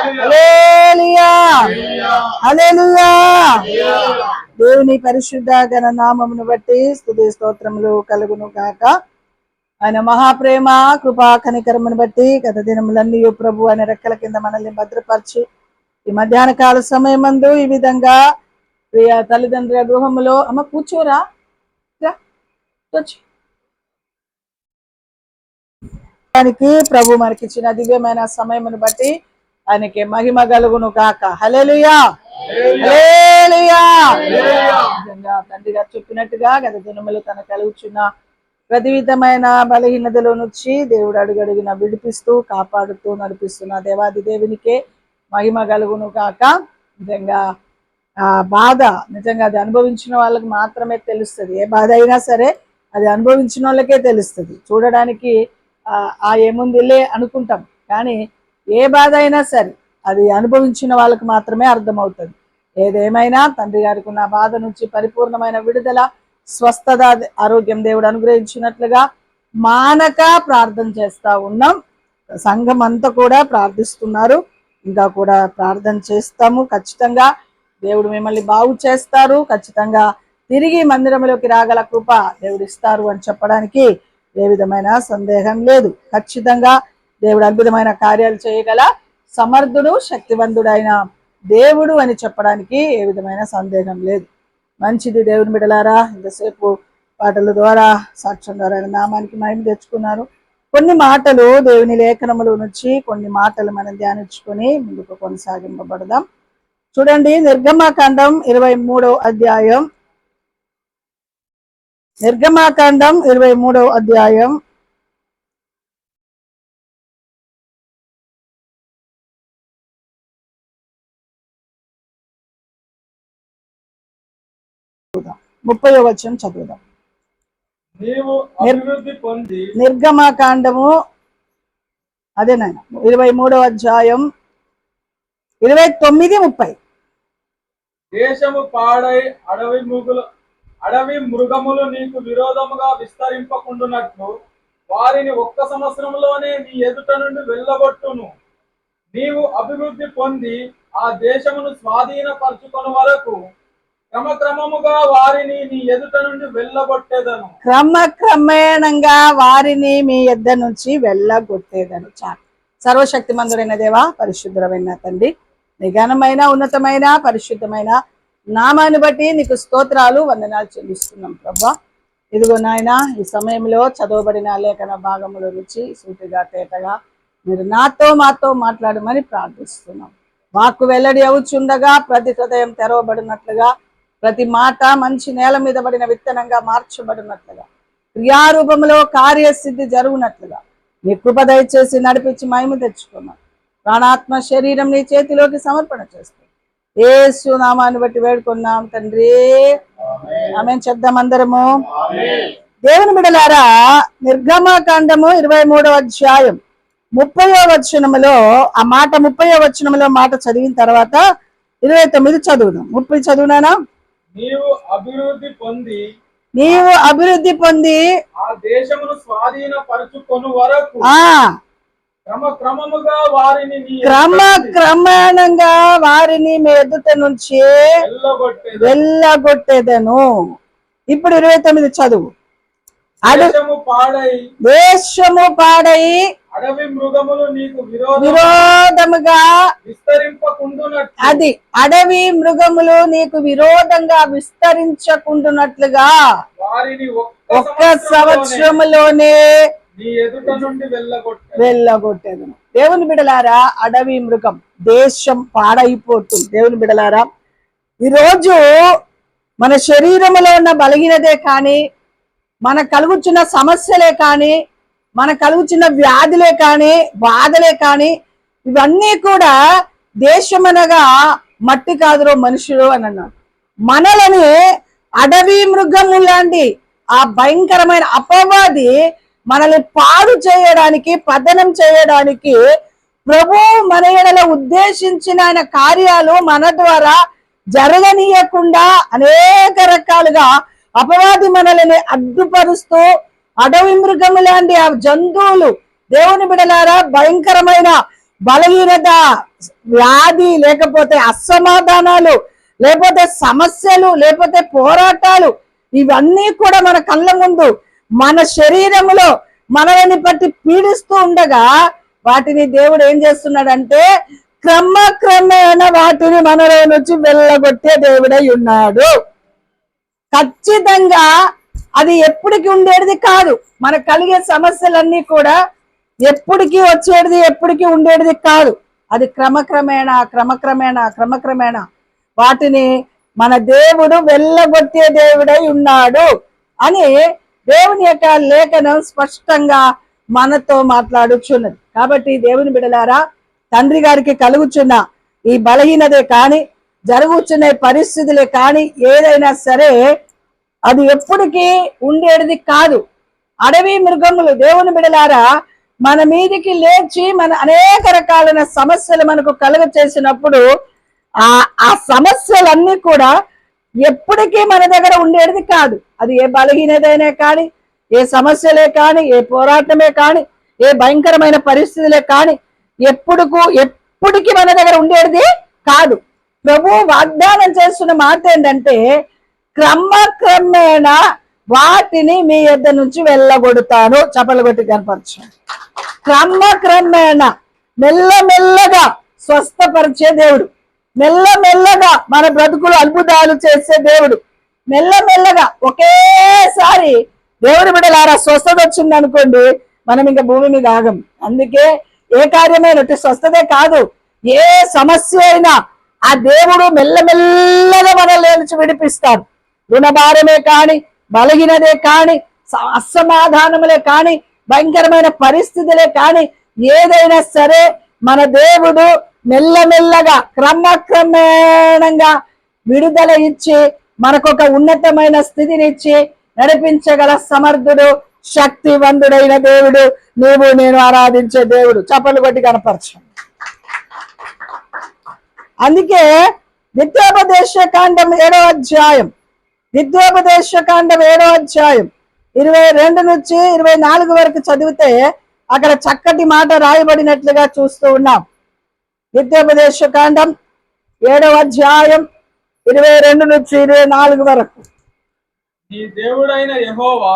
హల్లెలూయా హల్లెలూయా. దేవుని పరిశుద్ధ ఘన నామమును బట్టి స్తుతి స్తోత్రములు కలుగును గాక. ఆయన మహాప్రేమ కృపా కనికరమును బట్టి గత దినములన్నీ ప్రభు ఆయన రెక్కల కింద మనల్ని భద్రపరిచి ఈ మధ్యాహ్న కాల సమయమందు ఈ విధంగా ప్రియ తల్లిదండ్రుల గృహములో అమ్మ కూర్చోరా ప్రభు మనకిచ్చిన దివ్యమైన సమయమును బట్టి ఆయనకి మహిమ కలుగును గాక. హల్లెలూయా హల్లెలూయా. తండ్రి గారు చెప్పినట్టుగా గత దినములు తన కలుగుచున్న ప్రతి విధమైన బలహీనతలో నుంచి దేవుడు అడుగడుగున విడిపిస్తూ కాపాడుతూ నడిపిస్తున్న దేవాది దేవునికే మహిమ కలుగును గాక. నిజంగా ఆ బాధ నిజంగా అది అనుభవించిన వాళ్ళకి మాత్రమే తెలుస్తుంది. ఏ బాధ అయినా సరే అది అనుభవించిన వాళ్ళకే తెలుస్తుంది. చూడడానికి ఏముందిలే అనుకుంటాం, కానీ ఏ బాధ అయినా సరే అది అనుభవించిన వాళ్ళకి మాత్రమే అర్థమవుతుంది. ఏదేమైనా తండ్రి గారికి ఉన్న బాధ నుంచి పరిపూర్ణమైన విడుదల, స్వస్థత, ఆరోగ్యం దేవుడు అనుగ్రహించినట్లుగా మానక ప్రార్థన చేస్తూ ఉన్నాం. సంఘం అంతా కూడా ప్రార్థిస్తున్నారు, ఇంకా కూడా ప్రార్థన చేస్తాము. ఖచ్చితంగా దేవుడు మిమ్మల్ని బాగు చేస్తారు, ఖచ్చితంగా తిరిగి మందిరంలోకి రాగల కృప దేవుడు ఇస్తారు అని చెప్పడానికి ఏ విధమైన సందేహం లేదు. ఖచ్చితంగా దేవుడు అద్భుతమైన కార్యాలు చేయగల సమర్థుడు, శక్తివంతుడైన దేవుడు అని చెప్పడానికి ఏ విధమైన సందేహం లేదు. మంచిది దేవుని బిడ్డలారా, ఇంతసేపు పాటల ద్వారా సాక్ష్యం ద్వారా నామానికి మహిమ తెచ్చుకున్నారు. కొన్ని మాటలు దేవుని లేఖనముల నుంచి కొన్ని మాటలు మనం ధ్యానించుకొని ముందుకు కొనసాగింపబడదాం. చూడండి, నిర్గమాకాండం 23వ అధ్యాయం. నిర్గమాకాండం 23వ అధ్యాయం 30వ వచనం చదువుదాం. నిర్గమాకాండము అదేనాయన 23వ అధ్యాయం 29, 30. దేశము పాడై అడవి మృగములు నీకు విరోధముగా విస్తరింపకుండునట్లు వారిని ఒక్క సంవత్సరంలోనే నీ ఎదుట నుండి వెళ్ళగొట్టును. నీవు అభివృద్ధి పొంది ఆ దేశమును స్వాధీనపరచుకొని వరకు క్రమక్రమముగా వారిని నీ ఎదుట నుండి వెళ్ళగొట్టేదను. క్రమక్రమేణంగా వారిని మీ యొద్ద నుంచి వెళ్ళగొట్టేదను. చాలు. సర్వశక్తిమంతుడైన దేవా, పరిశుద్ధమైన తండ్రి, నీ ఘనమైన ఉన్నతమైన పరిశుద్ధమైన నామాన్ని బట్టి నీకు స్తోత్రాలు, వందనాలు చెల్లిస్తున్నాం ప్రభా. ఇదిగో నాయన, ఈ సమయంలో చదవబడిన లేఖన భాగముల నుంచి సూటిగా తేటగా మీరు మాతో మాట్లాడమని ప్రార్థిస్తున్నాం. వాక్కు వెల్లడి అవుచుండగా ప్రతి హృదయం తెరవబడినట్లుగా, ప్రతి మాట మంచి నేల మీద పడిన విత్తనంగా మార్చబడినట్లుగా, క్రియారూపంలో కార్యసిద్ధి జరుగునట్లుగా నీ కృప దయచేసి నడిపించి మహిమ తెచ్చుకున్నాం. ప్రాణాత్మ శరీరం నీ చేతిలోకి సమర్పణ చేస్తాం. యేసు నామాన్ని బట్టి వేడుకున్నాం తండ్రి, ఆమేన్. చెప్దాం అందరము. దేవుని బిడ్డలారా, నిర్గమాకాండము 23వ అధ్యాయం 30వ వచనములో ఆ మాట, 30వ వచనములో మాట చదివిన తర్వాత 29 చదువుదాం. 30 చదువునానా? నీవు అభివృద్ధి పొంది ఆ దేశమును స్వాధీనపరచుకొను వరకు క్రమక్రమేణంగా వారిని మీ ఎదుట నుంచి వెళ్ళగొట్టేదను. ఇప్పుడు 29 చదువు. దేశము పాడై అడవి మృగములు నీకు విరోధముగా విస్తరింపకుండునట్లు, అది అడవి మృగములు నీకు విరోధంగా విస్తరించకుండునట్లుగా వారిని ఒక్క సంవత్సరములోనే నీ ఎదుట నుండి వెళ్ళగొట్టేదను. దేవుని బిడలారా, అడవి మృగం, దేశం పాడైపోతుంది. దేవుని బిడలారా, ఈరోజు మన శరీరంలో ఉన్న బలహీనతే కానీ, మన కలుగుచున్న సమస్యలే కానీ, మన కలుగుచున్న వ్యాధులే కానీ, బాధలే కానీ, ఇవన్నీ కూడా దేశమనగా మట్టి కాదురో మనుషులు అని అన్నారు. మనలని అడవి మృగము లాంటి ఆ భయంకరమైన అపవాది మనల్ని పాడు చేయడానికి, పతనం చేయడానికి ప్రభు మన ఎడల ఉద్దేశించిన ఆయన కార్యాలు మన ద్వారా జరగనీయకుండా అనేక రకాలుగా అపవాది మనల్ని అడ్డుపరుస్తూ, అడవి మృగము లాంటి ఆ జంతువులు, దేవుని బిడలారా, భయంకరమైన బలహీనత, వ్యాధి, లేకపోతే అసమాధానాలు, లేకపోతే సమస్యలు, లేకపోతే పోరాటాలు, ఇవన్నీ కూడా మన కళ్ళ ముందు మన శరీరంలో మనల్ని బట్టి పీడిస్తూ ఉండగా వాటిని దేవుడు ఏం చేస్తున్నాడంటే క్రమక్రమేణ వాటిని మనలో నుంచి వెళ్ళగొట్టే దేవుడై ఉన్నాడు. ఖచ్చితంగా అది ఎప్పటికి ఉండేది కాదు. మనకు కలిగే సమస్యలన్నీ కూడా ఎప్పటికీ వచ్చేది, ఎప్పటికీ ఉండేది కాదు. అది క్రమక్రమేణా వాటిని మన దేవుడు వెళ్ళగొట్టే దేవుడై ఉన్నాడు అని దేవుని యొక్క లేఖనం స్పష్టంగా మనతో మాట్లాడుచున్నది. కాబట్టి దేవుని బిడలారా, తండ్రి గారికి కలుగుచున్న ఈ బలహీనతే కానీ, జరుగుచున్న పరిస్థితులే కానీ, ఏదైనా సరే అది ఎప్పటికీ ఉండేది కాదు. అడవి మృగములు దేవుని బిడలారా మన మీదికి లేచి మన అనేక రకాలైన సమస్యలు మనకు కలుగ చేసినప్పుడు ఆ సమస్యలన్నీ కూడా ఎప్పటికీ మన దగ్గర ఉండేది కాదు. అది ఏ బలహీనతైనా కానీ, ఏ సమస్యలే కానీ, ఏ పోరాటమే కానీ, ఏ భయంకరమైన పరిస్థితులే కానీ ఎప్పటికీ మన దగ్గర ఉండేది కాదు. ప్రభు వాగ్దానం చేస్తున్న మాట ఏంటంటే క్రమక్రమేణా వాటిని మీ యొద్ద నుంచి వెళ్ళగొడతాను. చపలు కొట్టి కనపరచు. క్రమక్రమేణా మెల్లమెల్లగా స్వస్థపరిచే దేవుడు, మెల్లమెల్లగా మన బ్రతుకులు అద్భుతాలు చేసే దేవుడు, మెల్లమెల్లగా ఒకేసారి దేవుడి బిడ్డలారా స్వస్థత వచ్చింది అనుకోండి, మనం ఇంకా భూమి మీద ఆగం. అందుకే ఏ కార్యమైన స్వస్థతే కాదు, ఏ సమస్య అయినా ఆ దేవుడు మెల్లమెల్లగా మనల్ని నుంచి విడిపిస్తాడు. రుణభారమే కాని, బలహీనదే కాని, అసమాధానములే కాని, భయంకరమైన పరిస్థితులే కాని, ఏదైనా సరే మన దేవుడు మెల్లమెల్లగా క్రమక్రమేణంగా విడుదల ఇచ్చి మనకొక ఉన్నతమైన స్థితినిచ్చి నడిపించగల సమర్థుడు, శక్తివంతుడైన దేవుడు నీవు నేను ఆరాధించే దేవుడు. చప్పలు కొట్టి కనపరచు. అందుకే ద్వితీయోపదేశ కాండం 7వ అధ్యాయం 22 నుంచి 24 వరకు చదివితే అక్కడ చక్కటి మాట రాయబడినట్లుగా చూస్తూ ఉన్నాం. ద్వితీయోపదేశ కాండం 7వ అధ్యాయం 22 నుంచి 24 వరకు. నీ దేవుడైన యెహోవా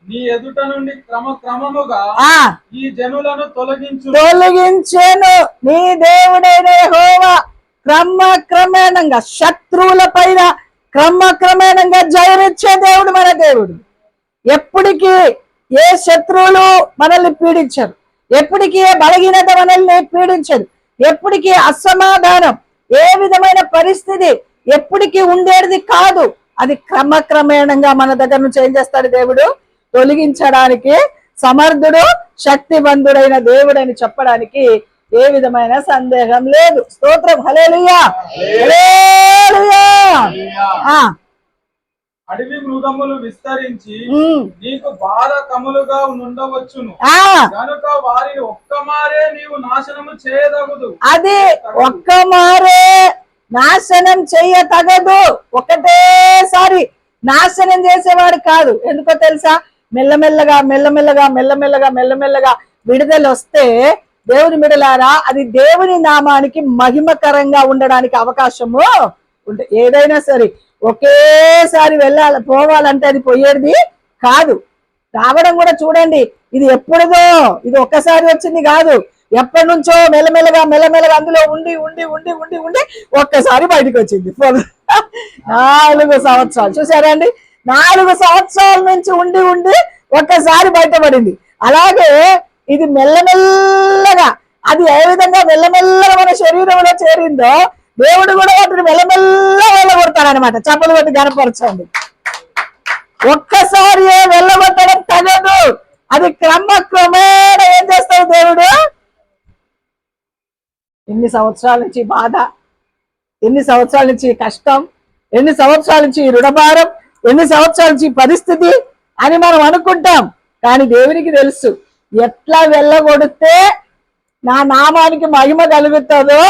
నీ ఎదుట నుండి క్రమక్రమముగా ఈ జనులను తొలగించెను. నీ దేవుడైన యెహోవా క్రమక్రమేణంగా శత్రువుల పైన క్రమక్రమేణంగా జయమిచ్చే దేవుడు మన దేవుడు. ఎప్పటికీ ఏ శత్రువులు మనల్ని పీడించరు, ఎప్పటికీ ఏ బలహీనత మనల్ని పీడించరు, ఎప్పటికీ అసమాధానం, ఏ విధమైన పరిస్థితి ఎప్పటికీ ఉండేది కాదు. అది క్రమక్రమేణంగా మన దగ్గర నుంచి ఏం చేస్తాడు దేవుడు? తొలగించడానికి సమర్థుడు, శక్తివంతుడైన దేవుడు అని చెప్పడానికి ఏ విధమైన సందేహం లేదు. స్తోత్రం. హల్లెలూయా, హల్లెలూయా. అడవి మృగములు విస్తరించి నీకు బాధకములుగా ఉండవచ్చును, కనుక వారిని ఒక్కమారే నీవు నాశనము చేయదగదు. అది ఒక్కమారే నాశనం చెయ్యతగదు. ఒకటేసారి నాశనం చేసేవాడు కాదు. ఎందుకో తెలుసా? మెల్లమెల్లగా మెల్లమెల్లగా మెల్లమెల్లగా మెల్లమెల్లగా విడుదల వస్తే దేవుని బిడ్డలారా అది దేవుని నామానికి మహిమకరంగా ఉండడానికి అవకాశము ఉంటుంది. ఏదైనా సరే ఒకేసారి పోవాలంటే అది పోయేది కాదు. రావడం కూడా చూడండి, ఇది ఎప్పుడుదో, ఇది ఒక్కసారి వచ్చింది కాదు, ఎప్పటి నుంచో మెల్లమెల్లగా మెల్లమెల్లగా అందులో ఉండి ఉండి ఉండి ఉండి ఉండి ఒక్కసారి బయటకు వచ్చింది. 4 సంవత్సరాలు చూసారా అండి? 4 సంవత్సరాల నుంచి ఉండి ఉండి ఒక్కసారి బయటపడింది. అలాగే ఇది మెల్లమెల్లగా, అది ఏ విధంగా మెల్లమెల్లగా మన శరీరంలో చేరిందో దేవుడు కూడా వాటిని మెల్లమెల్లగా వెళ్ళగొడతాడనమాట. చప్పలు కొట్టి గనపరచండి. ఒక్కసారి వెళ్ళగొట్టడం తగదు. అది క్రమక్రమేణ ఏం చేస్తాడు దేవుడు? ఎన్ని సంవత్సరాల నుంచి బాధ, ఎన్ని సంవత్సరాల నుంచి కష్టం, ఎన్ని సంవత్సరాల నుంచి రుణభారం, ఎన్ని సంవత్సరాల నుంచి పరిస్థితి అని మనం అనుకుంటాం. కానీ దేవునికి తెలుసు ఎట్లా వెళ్ళగొడితే నా నామానికి మహిమ కలుగుతుందో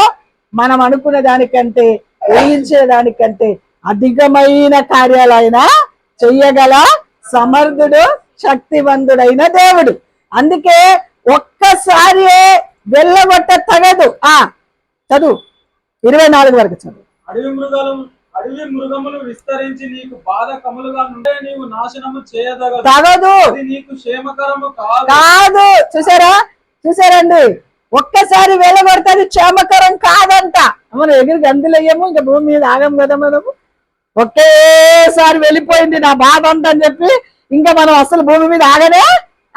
మనం అనుకునే దానికంటే, ఊహించే దానికంటే అధికమైన కార్యాలైనా చెయ్యగల సమర్థుడు, శక్తివంతుడైన దేవుడు. అందుకే ఒక్కసారి వెళ్ళగొట్ట తగదు. చదువు 24 వరకు చదువు. అడవి మృగములు విస్తరించి నీకు బాధకములుగా నుండే నీవు నాశనము చేయదగదు. తగదు, నీకు క్షేమకరము కాదు. కాదు. చూసారండి, ఒక్కసారి వెళ్ళగొడితే అది క్షేమకరం కాదంట. మనం ఎగిరి గంతులయ్యాము, ఇంకా భూమి మీద ఆగం కదా మనము. ఒకేసారి వెళ్ళిపోయింది నా బాధ అంతా అని చెప్పి ఇంకా మనం అసలు భూమి మీద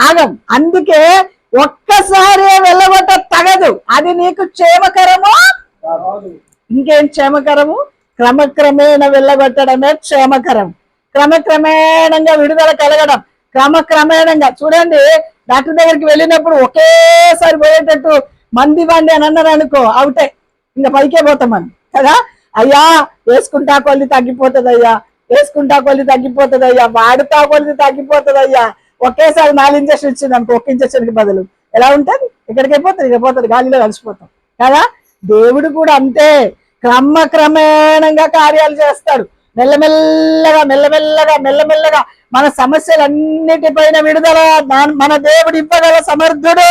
ఆగం. అందుకే ఒక్కసారి వెళ్ళగొట్ట తగదు, అది నీకు క్షేమకరము. ఇంకేం క్షేమకరము? క్రమక్రమేణ వెళ్ళగొట్టడమే క్షేమకరం. క్రమక్రమేణంగా విడుదల కలగడం, క్రమక్రమేణంగా. చూడండి, డాక్టర్ దగ్గరికి వెళ్ళినప్పుడు ఒకేసారి పోయేటట్టు మంది వండి అని అన్నారు అనుకో, అవుటే, ఇంకా పైకే పోతాం మనం కదా. అయ్యా వేసుకుంటా కొద్ది తగ్గిపోతుంది అయ్యా, వేసుకుంటా కొద్ది తగ్గిపోతుంది అయ్యా, వాడుతా కొద్ది తగ్గిపోతుంది అయ్యా. ఒకేసారి 4 ఇంజక్షన్ ఇచ్చింది అనుకో, 1 ఇంజక్షన్కి బదులు ఎలా ఉంటుంది? ఇక్కడికి పోతుంది, గాలిలో కలిసిపోతాం కదా. దేవుడు కూడా అంతే, క్రమక్రమేణంగా కార్యాలు చేస్తాడు. మెల్లమెల్లగా మన సమస్యలన్నిటిపైన విడుదల మన దేవుడు ఇవ్వగల సమర్థుడు,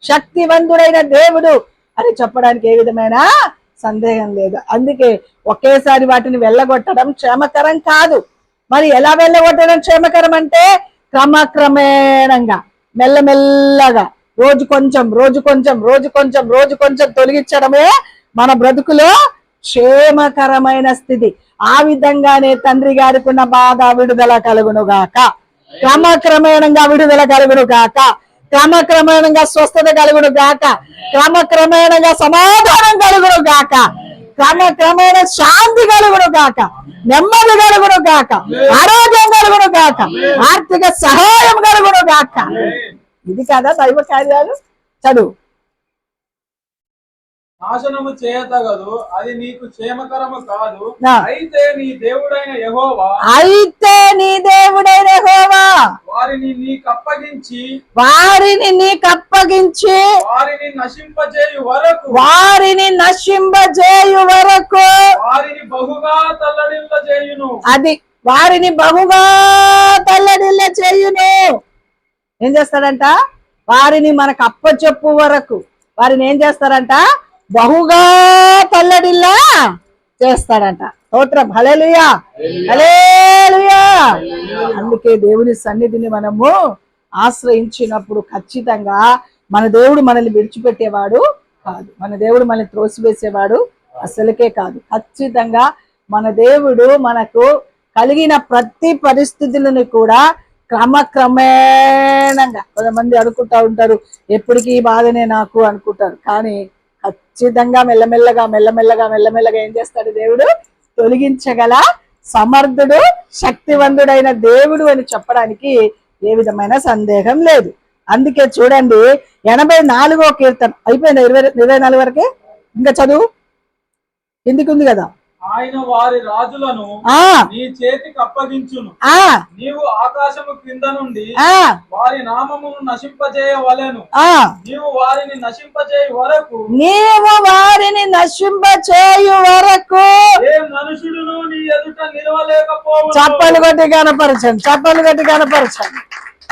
శక్తివంతుడైన దేవుడు అని చెప్పడానికి ఏ విధమైన సందేహం లేదు. అందుకే ఒకేసారి వాటిని వెళ్ళగొట్టడం క్షేమకరం కాదు. మరి ఎలా వెళ్ళగొట్టడం క్షేమకరం అంటే క్రమక్రమేణంగా, మెల్లమెల్లగా, రోజు కొంచెం తొలగించడమే మన బ్రతుకులో క్షేమకరమైన స్థితి. ఆ విధంగానే తండ్రి గారికి ఉన్న బాధ విడుదల కలుగును గాక, క్రమక్రమేణంగా విడుదల కలుగును గాక, క్రమక్రమేణంగా స్వస్థత కలుగును గాక, క్రమక్రమేణంగా సమాధానం కలుగును గాక, క్రమక్రమేణ శాంతి కలుగును గాక, నెమ్మది కలుగును గాక, ఆరోగ్యం కలుగును గాక, ఆర్థిక సహాయం కలుగును గాక. ఇది కదా దైవ కార్యాలు. చదువు. నాశనము చేయతగదు, అది నీకు క్షేమకరము కాదు. అయితే నీ దేవుడైన యెహోవా వారిని నీకు అప్పగించి వారిని నశింపజేయు వరకు వారిని బహుగా తల్లడిల్ల చేయును. అది వారిని బహుగా తల్లడిల్ల చేయును. ఏం చేస్తాడంట? వారిని మనకు అప్పచెప్పు వరకు వారిని ఏం చేస్తారంట? బహుగా తల్లడిల్లా చేస్తాడంట. స్తోత్రం, హల్లెలూయా, హల్లెలూయా. అందుకే దేవుని సన్నిధిని మనము ఆశ్రయించినప్పుడు ఖచ్చితంగా మన దేవుడు మనల్ని విడిచిపెట్టేవాడు కాదు, మన దేవుడు మనల్ని త్రోసివేసేవాడు అసలుకే కాదు. ఖచ్చితంగా మన దేవుడు మనకు కలిగిన ప్రతి పరిస్థితులను కూడా క్రమక్రమేణంగా, కొంతమంది అనుకుంటా ఉంటారు ఎప్పటికీ ఈ బాధనే నాకు అనుకుంటారు, కానీ ఖచ్చితంగా మెల్లమెల్లగా ఏం చేస్తాడు దేవుడు? తొలగించగల సమర్థుడు, శక్తివంతుడైన దేవుడు అని చెప్పడానికి ఏ విధమైన సందేహం లేదు. అందుకే చూడండి 84వ కీర్తన అయిపోయింది, 24 వరకే. ఇంకా చదువు, ఎందుకు ఉంది కదా. ఆయన వారి రాజులను నీ చేతికి అప్పగించును, నీవు ఆకాశము క్రింద నుండి వారి నామమును నశింపజేయవలెను. నీవు వారిని నశింపజేయు వరకు ఏ మనుషుడును నీ ఎదుట నిలవలేకపోవును. చప్పలు గట్టి కనపరచండి.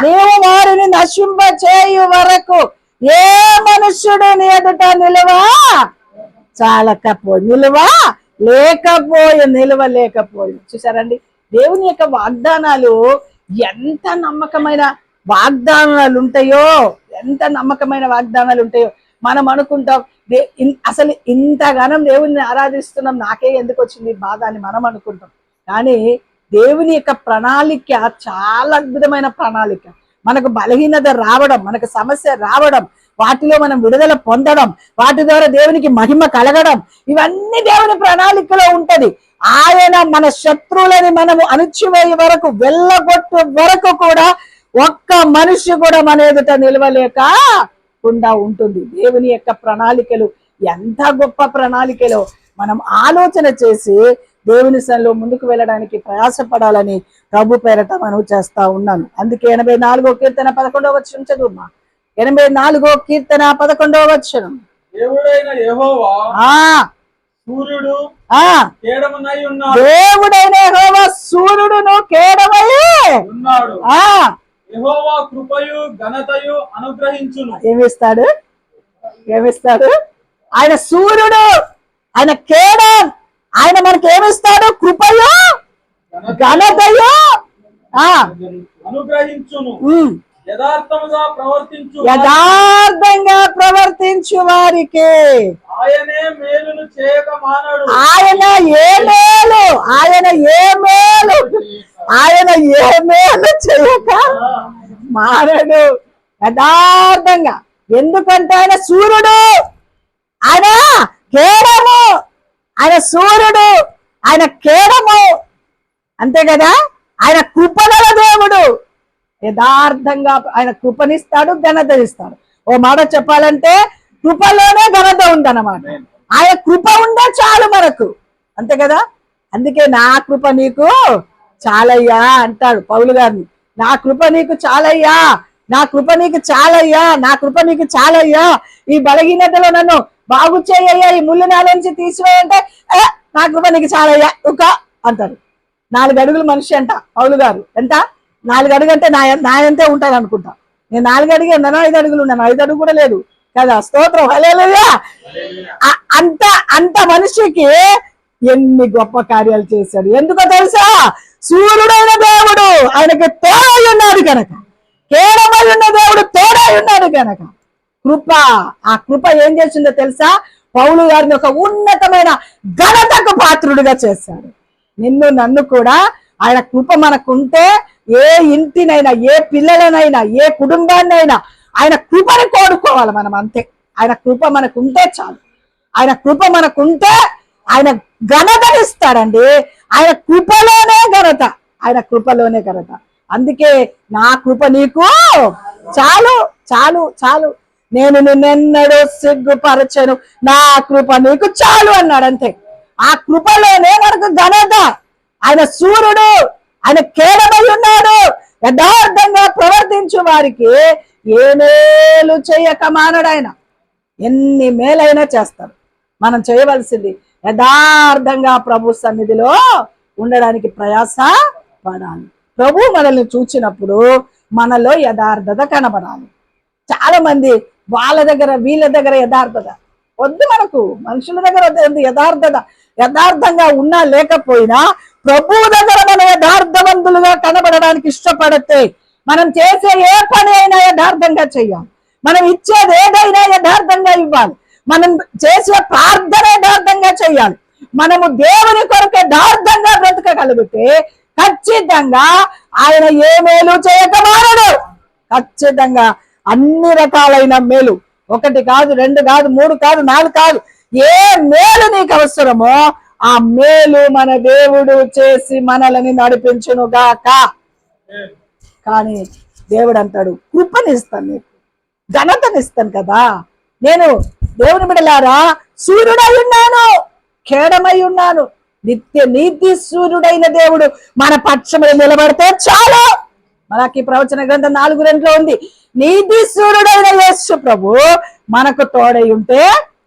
నీవు వారిని నశింపజేయు వరకు ఏ మనుష్యుడు నీ ఎదుట నిలవలేకపోయి. చూసారండి, దేవుని యొక్క వాగ్దానాలు ఎంత నమ్మకమైన వాగ్దానాలు ఉంటాయో, మనం అనుకుంటాం అసలు ఇంతగానం దేవుణ్ణి ఆరాధిస్తున్నాం, నాకే ఎందుకు వచ్చింది బాధ అని మనం అనుకుంటాం. కానీ దేవుని యొక్క ప్రణాళిక చాలా అద్భుతమైన ప్రణాళిక. మనకు బలహీనత రావడం, మనకు సమస్య రావడం, వాటిలో మనం విడుదల పొందడం, వాటి ద్వారా దేవునికి మహిమ కలగడం, ఇవన్నీ దేవుని ప్రణాళికలో ఉంటది. ఆయన మన శత్రువులని మనము అణిచివేయ వరకు, వెళ్ళగొట్టు వరకు కూడా ఒక్క మనిషి కూడా మన ఎదుట నిలవలేకుండా ఉంటుంది. దేవుని యొక్క ప్రణాళికలు ఎంత గొప్ప ప్రణాళికలో మనం ఆలోచన చేసి దేవుని సన్నిధిలో ముందుకు వెళ్ళడానికి ప్రయాసపడాలని ప్రభు పేరట మనవి చేస్తా ఉన్నాను. అందుకే 84వ కీర్తన 11వ వచనం చదువుమా. 84వ కీర్తన 11వ వచనం. దేవుడైన యెహోవా సూర్యుడు కేడమునై ఉన్నాడు. దేవుడైన యెహోవా సూర్యుడును కేడమై ఉన్నాడు. యెహోవా కృపయు ఘనతయు అనుగ్రహించును. ఏమిస్తాడు? ఏమిస్తాడు? ఆయన సూర్యుడు, ఆయన కేడం, ఆయన మనకి ఏమిస్తాడు? కృపయో ఘనతయో అనుగ్రహించును. యథార్థంగా ప్రవర్తించు వారికి ఆయనే మేలును చేయక మానడు. ఆయన ఏ మేలు చేయక మానడు. యథార్థంగా. ఎందుకంటే ఆయన సూర్యుడు, ఆయన కేడము, ఆయన సూర్యుడు, ఆయన కేడము, అంతే కదా. ఆయన కృపగల దేవుడు. యథార్థంగా ఆయన కృపనిస్తాడు, ఘనత ఇస్తాడు. ఓ మాట చెప్పాలంటే కృపలోనే ఘనత ఉందన్నమాట. ఆయన కృప ఉండే చాలు మనకు, అంతే కదా. అందుకే నా కృప నీకు చాలయ్యా అంటాడు పౌలు గారిని. నా కృప నీకు చాలయ్యా, నా కృప నీకు చాలయ్యా, నా కృప నీకు చాలయ్యా. ఈ బలహీనతలో నన్ను బాగు చేయయ్యా, ఈ ముళ్ళు నాల నుంచి తీసివేయంటే నా కృప నీకు చాలయ్యా ఒక అంటారు. 4 అడుగులు మనిషి అంట పౌలు గారు. ఎంత? 4 అడుగు అంటే నాయంతే ఉంటాను అనుకుంటా. నేను 4 అడుగు ఉన్నాను, 5 అడుగులు ఉన్నాను, 5 అడుగు కూడా లేదు కదా. స్తోత్రం, హల్లెలూయా. అంత మనిషికి ఎన్ని గొప్ప కార్యాలు చేశాడు. ఎందుకో తెలుసా? సూర్యుడైన దేవుడు ఆయనకి తోడై ఉన్నాడు కనుక, కేడమై ఉన్న దేవుడు తోడై ఉన్నాడు కనుక కృప. ఆ కృప ఏం చేసిందో తెలుసా? పౌలు గారిని ఒక ఉన్నతమైన ఘనతకు పాత్రుడిగా చేశాడు. నిన్ను నన్ను కూడా ఆయన కృప మనకుంటే ఏ ఇంటినైనా, ఏ పిల్లలనైనా, ఏ కుటుంబాన్నైనా ఆయన కృపని కోరుకోవాలి మనం, అంతే. ఆయన కృప మనకుంటే చాలు. ఆయన కృప మనకుంటే ఆయన ఘనతనిస్తాడండి. ఆయన కృపలోనే ఘనత, ఆయన కృపలోనే ఘనత. అందుకే నా కృప నీకు చాలు, చాలు, చాలు. నేను నిన్నెన్నడూ సిగ్గుపరచను, నా కృప నీకు చాలు అన్నాడు, అంతే. ఆ కృపలోనే మనకు ఘనత. ఆయన సూర్యుడు, ఆయన కేడమై ఉన్నాడు. యథార్థంగా ప్రవర్తించు వారికి ఏ మేలు చేయక మానడు. ఆయన ఎన్ని మేలైనా చేస్తారు. మనం చేయవలసింది యథార్థంగా ప్రభు సన్నిధిలో ఉండడానికి ప్రయాస పడాలి. ప్రభు మనల్ని చూచినప్పుడు మనలో యథార్థత కనబడాలి. చాలా మంది వాళ్ళ దగ్గర వీళ్ళ దగ్గర యథార్థత వద్దు, మనకు మనుషుల దగ్గర వద్దు యథార్థత. యథార్థంగా ఉన్నా లేకపోయినా ప్రభు దగ్గర మనం యథార్థవంతులుగా కనబడడానికి ఇష్టపడితే మనం చేసే ఏ పని అయినా యథార్థంగా చెయ్యాలి. మనం ఇచ్చేది ఏదైనా యథార్థంగా ఇవ్వాలి. మనం చేసే ప్రార్థన యథార్థంగా చెయ్యాలి. మనము దేవుని కొరకు యథార్థంగా బ్రతకగలిగితే ఖచ్చితంగా ఆయన ఏ మేలు చేయక మానడు. ఖచ్చితంగా అన్ని రకాలైన మేలు, 1 కాదు, 2 కాదు, 3 కాదు, 4 కాదు, ఏ మేలు నీకు అవసరమో ఆ మేలు మన దేవుడు చేసి మనల్ని నడిపించును గాక. కానీ దేవుడు అంటాడు, కృపనిస్తాను, నీకు ఘనతనిస్తాను కదా. నేను దేవుని బిడ్డలారా సూర్యుడై ఉన్నాను, కేడమై ఉన్నాను. నిత్య నీతి సూర్యుడైన దేవుడు మన పక్షములు నిలబడితే చాలు. మనకి ప్రవచన గ్రంథం 4:2 ఉంది, నీతి సూర్యుడైన యేసు ప్రభు మనకు తోడై ఉంటే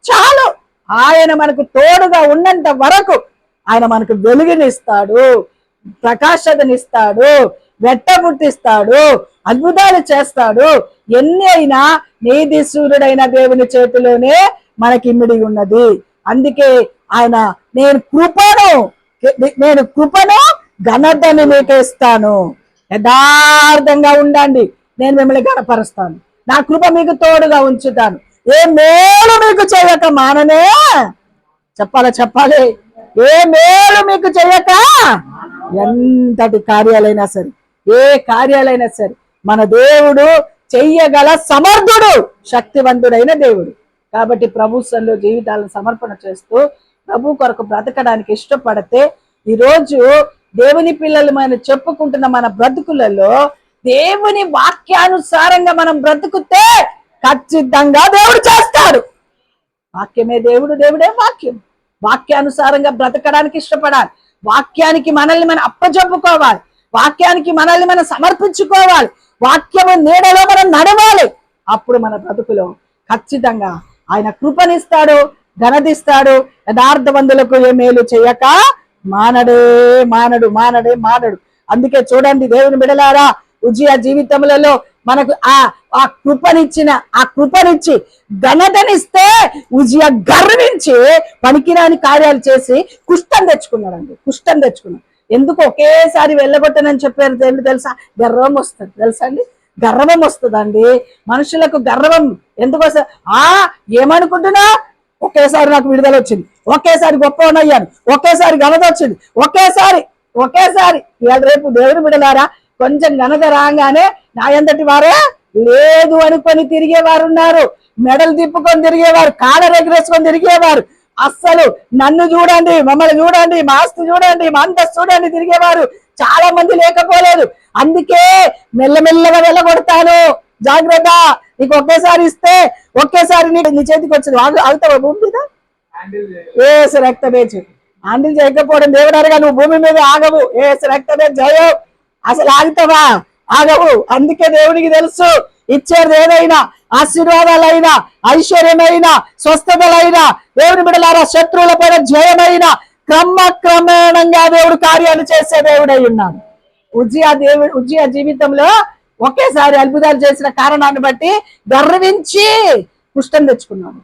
చాలు. ఆయన మనకు తోడుగా ఉన్నంత వరకు ఆయన మనకు వెలుగునిస్తాడు, ప్రకాశతనిస్తాడు, వెట్టముట్టిస్తాడు, అద్భుతాలు చేస్తాడు. ఎన్ని అయినా నీతి సూర్యుడైన దేవుని చేతిలోనే మనకి ఇమిడి ఉన్నది. అందుకే ఆయన నేను కృపను ఘనతని మీకు ఇస్తాను, యథార్థంగా ఉండండి, నేను మిమ్మల్ని గణపరుస్తాను, నా కృప మీకు తోడుగా ఉంచుతాను, ఏ మేలు మీకు చేయక మాననే. చెప్పాలి, ఏ మేలు మీకు చేయక. ఎంతటి కార్యాలైనా సరే, ఏ కార్యాలైనా సరే మన దేవుడు చెయ్యగల సమర్థుడు, శక్తివంతుడైన దేవుడు. కాబట్టి ప్రభు సన్నిధిలో జీవితాలను సమర్పణ చేస్తూ ప్రభు కొరకు బ్రతకడానికి ఇష్టపడితే, ఈరోజు దేవుని పిల్లలు మనం చెప్పుకుంటున్న మన బ్రతుకులలో దేవుని వాక్యానుసారంగా మనం బ్రతుకుతే ఖచ్చితంగా దేవుడు చేస్తాడు. వాక్యమే దేవుడు, దేవుడే వాక్యం. వాక్యానుసారంగా బ్రతకడానికి ఇష్టపడాలి. వాక్యానికి మనల్ని మనం అప్పచెప్పుకోవాలి. వాక్యానికి మనల్ని మనం సమర్పించుకోవాలి. వాక్యము నీడలో మనం నడవాలి. అప్పుడు మన బ్రతుకులో ఖచ్చితంగా ఆయన కృపనిస్తాడు, ఘనతిస్తాడు. యథార్థవంతులకు ఏ మేలు చేయక మానడు. అందుకే చూడండి దేవుని బిడలారా, ఉజ్జియా జీవితములలో మనకు ఆ కృపనిచ్చి ఘనతనిస్తే ఉజియా గర్వించి పనికిరాని కార్యాలు చేసి కుష్టం తెచ్చుకున్నాడు. ఎందుకు ఒకేసారి వెళ్ళగొట్టనని చెప్పారు తెలుసా? గర్వం వస్తుంది తెలుసా అండి? గర్వం వస్తుందండి మనుషులకు. గర్వం ఎందుకు వస్తుంది? ఏమనుకుంటున్నా, ఒకేసారి నాకు విడుదల వచ్చింది, ఒకేసారి గొప్పవనయ్యాను, ఒకేసారి ఘనత వచ్చింది, ఒకేసారి ఇవాళ రేపు దేవుని బిడ్డలారా కొంచెం ఘనత రాగానే నా ఎంతటి వారే లేదు అనుకొని తిరిగేవారు ఉన్నారు. మెడలు తిప్పుకొని తిరిగేవారు, కాలర్ ఎగరేసుకొని తిరిగేవారు. అస్సలు నన్ను చూడండి, మమ్మల్ని చూడండి, మా ఆస్తి చూడండి, మా అంతస్తు చూడండి తిరిగేవారు చాలా మంది లేకపోలేదు. అందుకే మెల్లమెల్లగా వెళ్ళగొడతాను, జాగ్రత్త. నీకు ఒకేసారి ఇస్తే ఒకేసారి నీ చేతికి వచ్చింది, ఆగుతావా భూమి మీద? ఏసు రక్తమేచి హ్యాండిల్ చేయకపోవడం దేవుడు అరగా, నువ్వు భూమి మీద ఆగవు. ఏసు రక్తమే జయం. అసలు ఆగుతావా? ఆగవు. అందుకే దేవునికి తెలుసు ఇచ్చేది ఏదైనా, ఆశీర్వాదాలైనా, ఐశ్వర్యమైన, స్వస్థతలైనా, దేవుని బిడ్డలారా శత్రువుల పైన జయమైన క్రమక్రమేణంగా దేవుడు కార్యాలు చేసే దేవుడై ఉన్నాడు. ఉజ్జియా జీవితంలో ఒకేసారి అద్భుతాలు చేసిన కారణాన్ని బట్టి గర్వించి కుష్టం తెచ్చుకున్నాడు.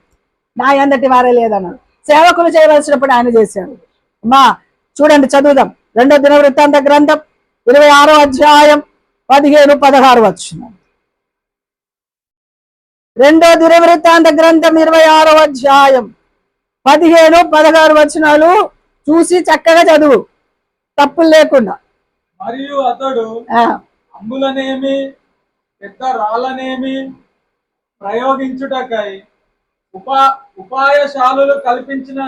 నా అందటి వారే లేదన్నాడు. సేవకులు చేయవలసినప్పుడు ఆయన చేశాడు. అమ్మా చూడండి, చదువుదాం. 2వ దినవృత్తాంత గ్రంథం 26వ అధ్యాయం 15-16 వచనం. 2వ దినవృత్తాంత గ్రంథం 26వ అధ్యాయం 15-16 వచనాలు చూసి చక్కగా చదువు, తప్పులు లేకుండా. మరియు అతడు అంబులనేమి పెద్ద రాళ్ళనేమి ప్రయోగించుటకై ఉపాయశాలులు కల్పించిన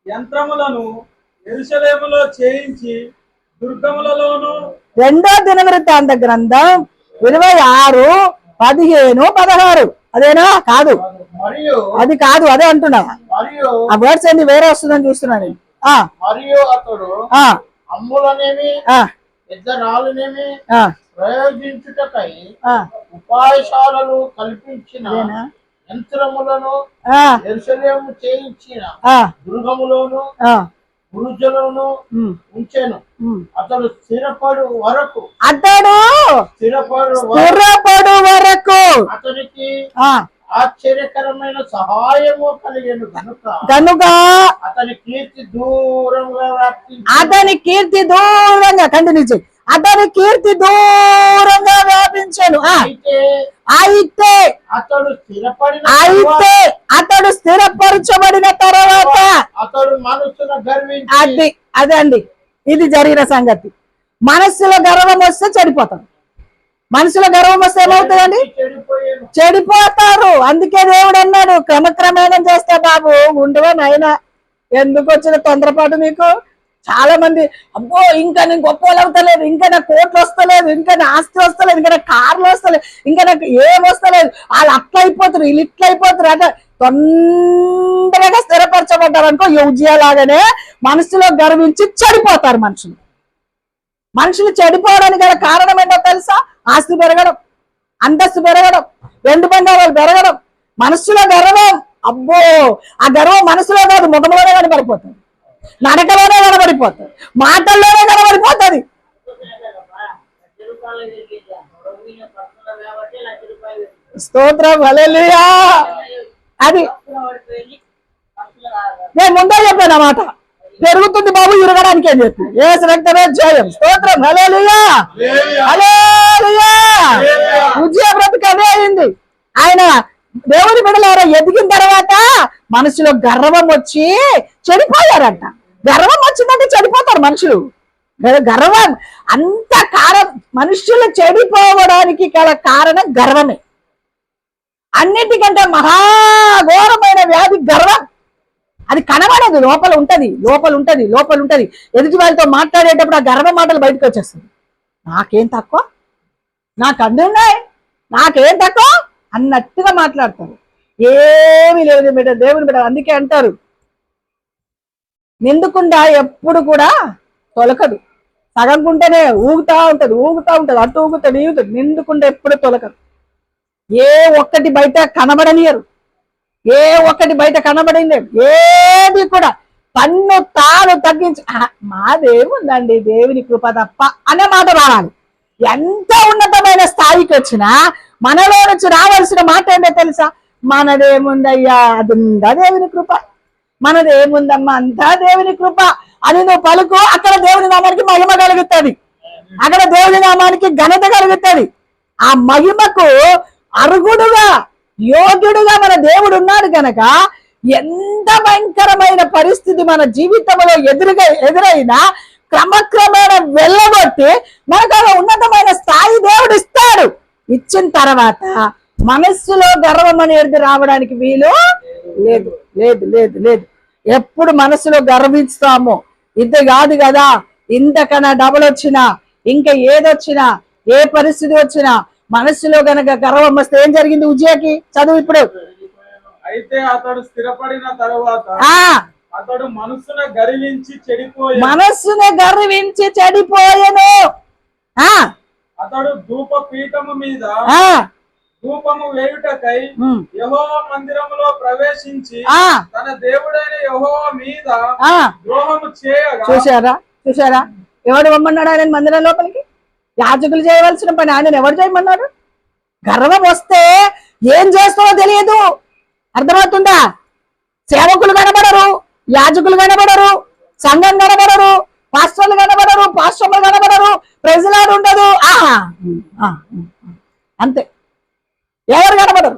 యంత్రములను యెరూషలేములో చేయించి దుర్గములలోను. 2వ దినవృత్తాంత గ్రంథం 26-15-16 అదేనా? కాదు, అది కాదు, అదే అంటున్నా. ఆ వర్డ్స్ ఏంది వేరే వస్తుందని చూస్తున్నాను. మరియు అతడు అమ్ములనేమి పెద్ద రాళ్ళనేమి ప్రయోగించుటకై ఉపాయశాలలు కల్పించిన యంత్రములను యెరూషలేము చేయించిన దుర్గములోను బురుజులను ఉంచెను. అతడు స్థిరపడు వరకు అతనికి ఆశ్చర్యకరమైన సహాయము కలిగేను కనుక అతని కీర్తి దూరంగా కంటిన్యూ అతని కీర్తి దూరంగా వ్యాపించాను. అయితే అతడు స్థిరపరచబడిన తర్వాత అతడు మనస్సును గర్వించి అదండి ఇది జరిగిన సంగతి. మనస్సులో గర్వం వస్తే చెడిపోతాం. మనసులో గర్వం వస్తే ఏమవుతుందండి? చెడిపోతారు. అందుకే దేవుడు అన్నాడు, క్రమక్రమేణం చేస్తే బాబు ఉండవా నాయనా, ఎందుకు వచ్చిన తొందరపాటు నీకు? చాలా మంది అబ్బో ఇంకా నేను గొప్ప వాళ్ళు అవుతలేదు, ఇంకా నాకు కోట్లు వస్తలేదు, ఇంకా నా ఆస్తి వస్తలేదు, ఇంకా నాకు కార్లు వస్తలేదు, ఇంకా నాకు ఏం వస్తలేదు, వాళ్ళు అట్లా అయిపోతారు, వీళ్ళు ఇట్లా అయిపోతారు అంటే తొందరగా స్థిరపరచబడ్డారు అనుకో. ఉజ్జియా లాగానే మనసులో గర్వించి చెడిపోతారు మనుషులు చెడిపోవడానికి గల కారణం ఏంటో తెలుసా? ఆస్తి పెరగడం, అంతస్తు పెరగడం, వెండి బంగారాలు పెరగడం, మనస్సులో గర్వం. అబ్బో ఆ గర్వం మనసులో కాదు, ముఖంలోనే కనబడిపోతుంది, నడకలోనే కనబడిపోతుంది, మాటల్లోనే కనబడిపోతుంది. స్తోత్రం, హల్లెలూయా. అది నేను ముందే చెప్పాను అన్నమాట, పెరుగుతుంది బాబు ఇరగడానికి అని చెప్పి. యేసు రక్తమే జయం. స్తోత్రం, హల్లెలూయా, హల్లెలూయా. ఉజ్జియా బ్రతుకు అదే అయింది. ఆయన దేవుని బిడ్డలారా ఎదిగిన తర్వాత మనసులో గర్వం వచ్చి చెడిపోయారంట. గర్వం వచ్చిందంటే చెడిపోతారు మనుషులు. గర్వం అంత మనుషులు చెడిపోవడానికి గల కారణం గర్వమే. అన్నిటికంటే మహాఘోరమైన వ్యాధి గర్వం. అది కనబడదు, లోపల ఉంటది. ఎదుటి వాళ్ళతో మాట్లాడేటప్పుడు ఆ గర్వ మాటలు బయటకు వచ్చేస్తుంది. నాకేం తక్కువ, నాకు అన్నీ ఉన్నాయి, నాకేం తక్కువ అన్నట్టుగా మాట్లాడతారు. ఏమీ లేదు బిడ్డ, దేవుని బిడ్డ. అందుకే అంటారు నిండుకుండా ఎప్పుడు కూడా తొలకదు, సగంకుంటేనే ఊగుతా ఉంటది, అటు ఊగుతుంది, నిండుకుండా ఎప్పుడు తొలకదు. ఏ ఒక్కటి బయట కనబడనియరు, ఏది కూడా తాను తగ్గించి మాదేముందండి దేవుని కృప తప్ప అనే మాట రావాలి. ఎంత ఉన్నతమైన స్థాయికి వచ్చినా మనలో నుంచి రావాల్సిన మాట ఏంటో తెలుసా? మనదేముందయ్యా, అది ఉందా దేవుని కృప, మనదేముందమ్మా అంతా దేవుని కృప అని నువ్వు పలుకు. అక్కడ దేవుని నామానికి మహిమ కలుగుతుంది, అక్కడ దేవుని నామానికి ఘనత కలుగుతుంది. ఆ మహిమకు అర్హుడుగా యోగ్యుడుగా మన దేవుడు ఉన్నాడు గనక ఎంత భయంకరమైన పరిస్థితి మన జీవితంలో ఎదురైనా క్రమక్రమేణ వెళ్ళగొట్టి మనకు ఒక ఉన్నతమైన స్థాయి దేవుడు ఇస్తాడు. ఇచ్చిన తర్వాత మనస్సులో గర్వం అనేది రావడానికి వీలు లేదు లేదు లేదు లేదు. ఎప్పుడు మనసులో గర్విస్తామో ఇది కాదు కదా, ఇంతకన్నా డబుల్ వచ్చినా ఇంకా ఏదొచ్చినా ఏ పరిస్థితి వచ్చినా మనస్సులో గనక గర్వం వస్తే ఏం జరిగింది ఉజ్జయాకి? చదువు ఇప్పుడు. అయితే అతడు స్థిరపడిన తరువాత అతడు మనస్సును గర్వించి చెడిపోయెను. అతడు ధూపపీఠము మీద ధూపము వేయుటకై యెహోవా మందిరములో ప్రవేశించి తన దేవుడైన యెహోవా మీద ద్రోహము చేయగా. చూసారా ఎవడు వమ్మన్నాడు ఆయన మందిరం లోపలికి? యాజకులు చేయవలసిన పని ఆయన ఎవరు చేయమన్నాడు? గర్వం వస్తే ఏం చేస్తావో తెలియదు, అర్థమవుతుందా? సేవకులు కనబడరు, యాజకులు కనబడరు, సంఘం కనబడరు, పాస్టర్లు కనబడరు, పాస్టర్లు కనబడరు, ప్రజలాడు ఉండదు. అంతే, ఎవరు కనబడరు,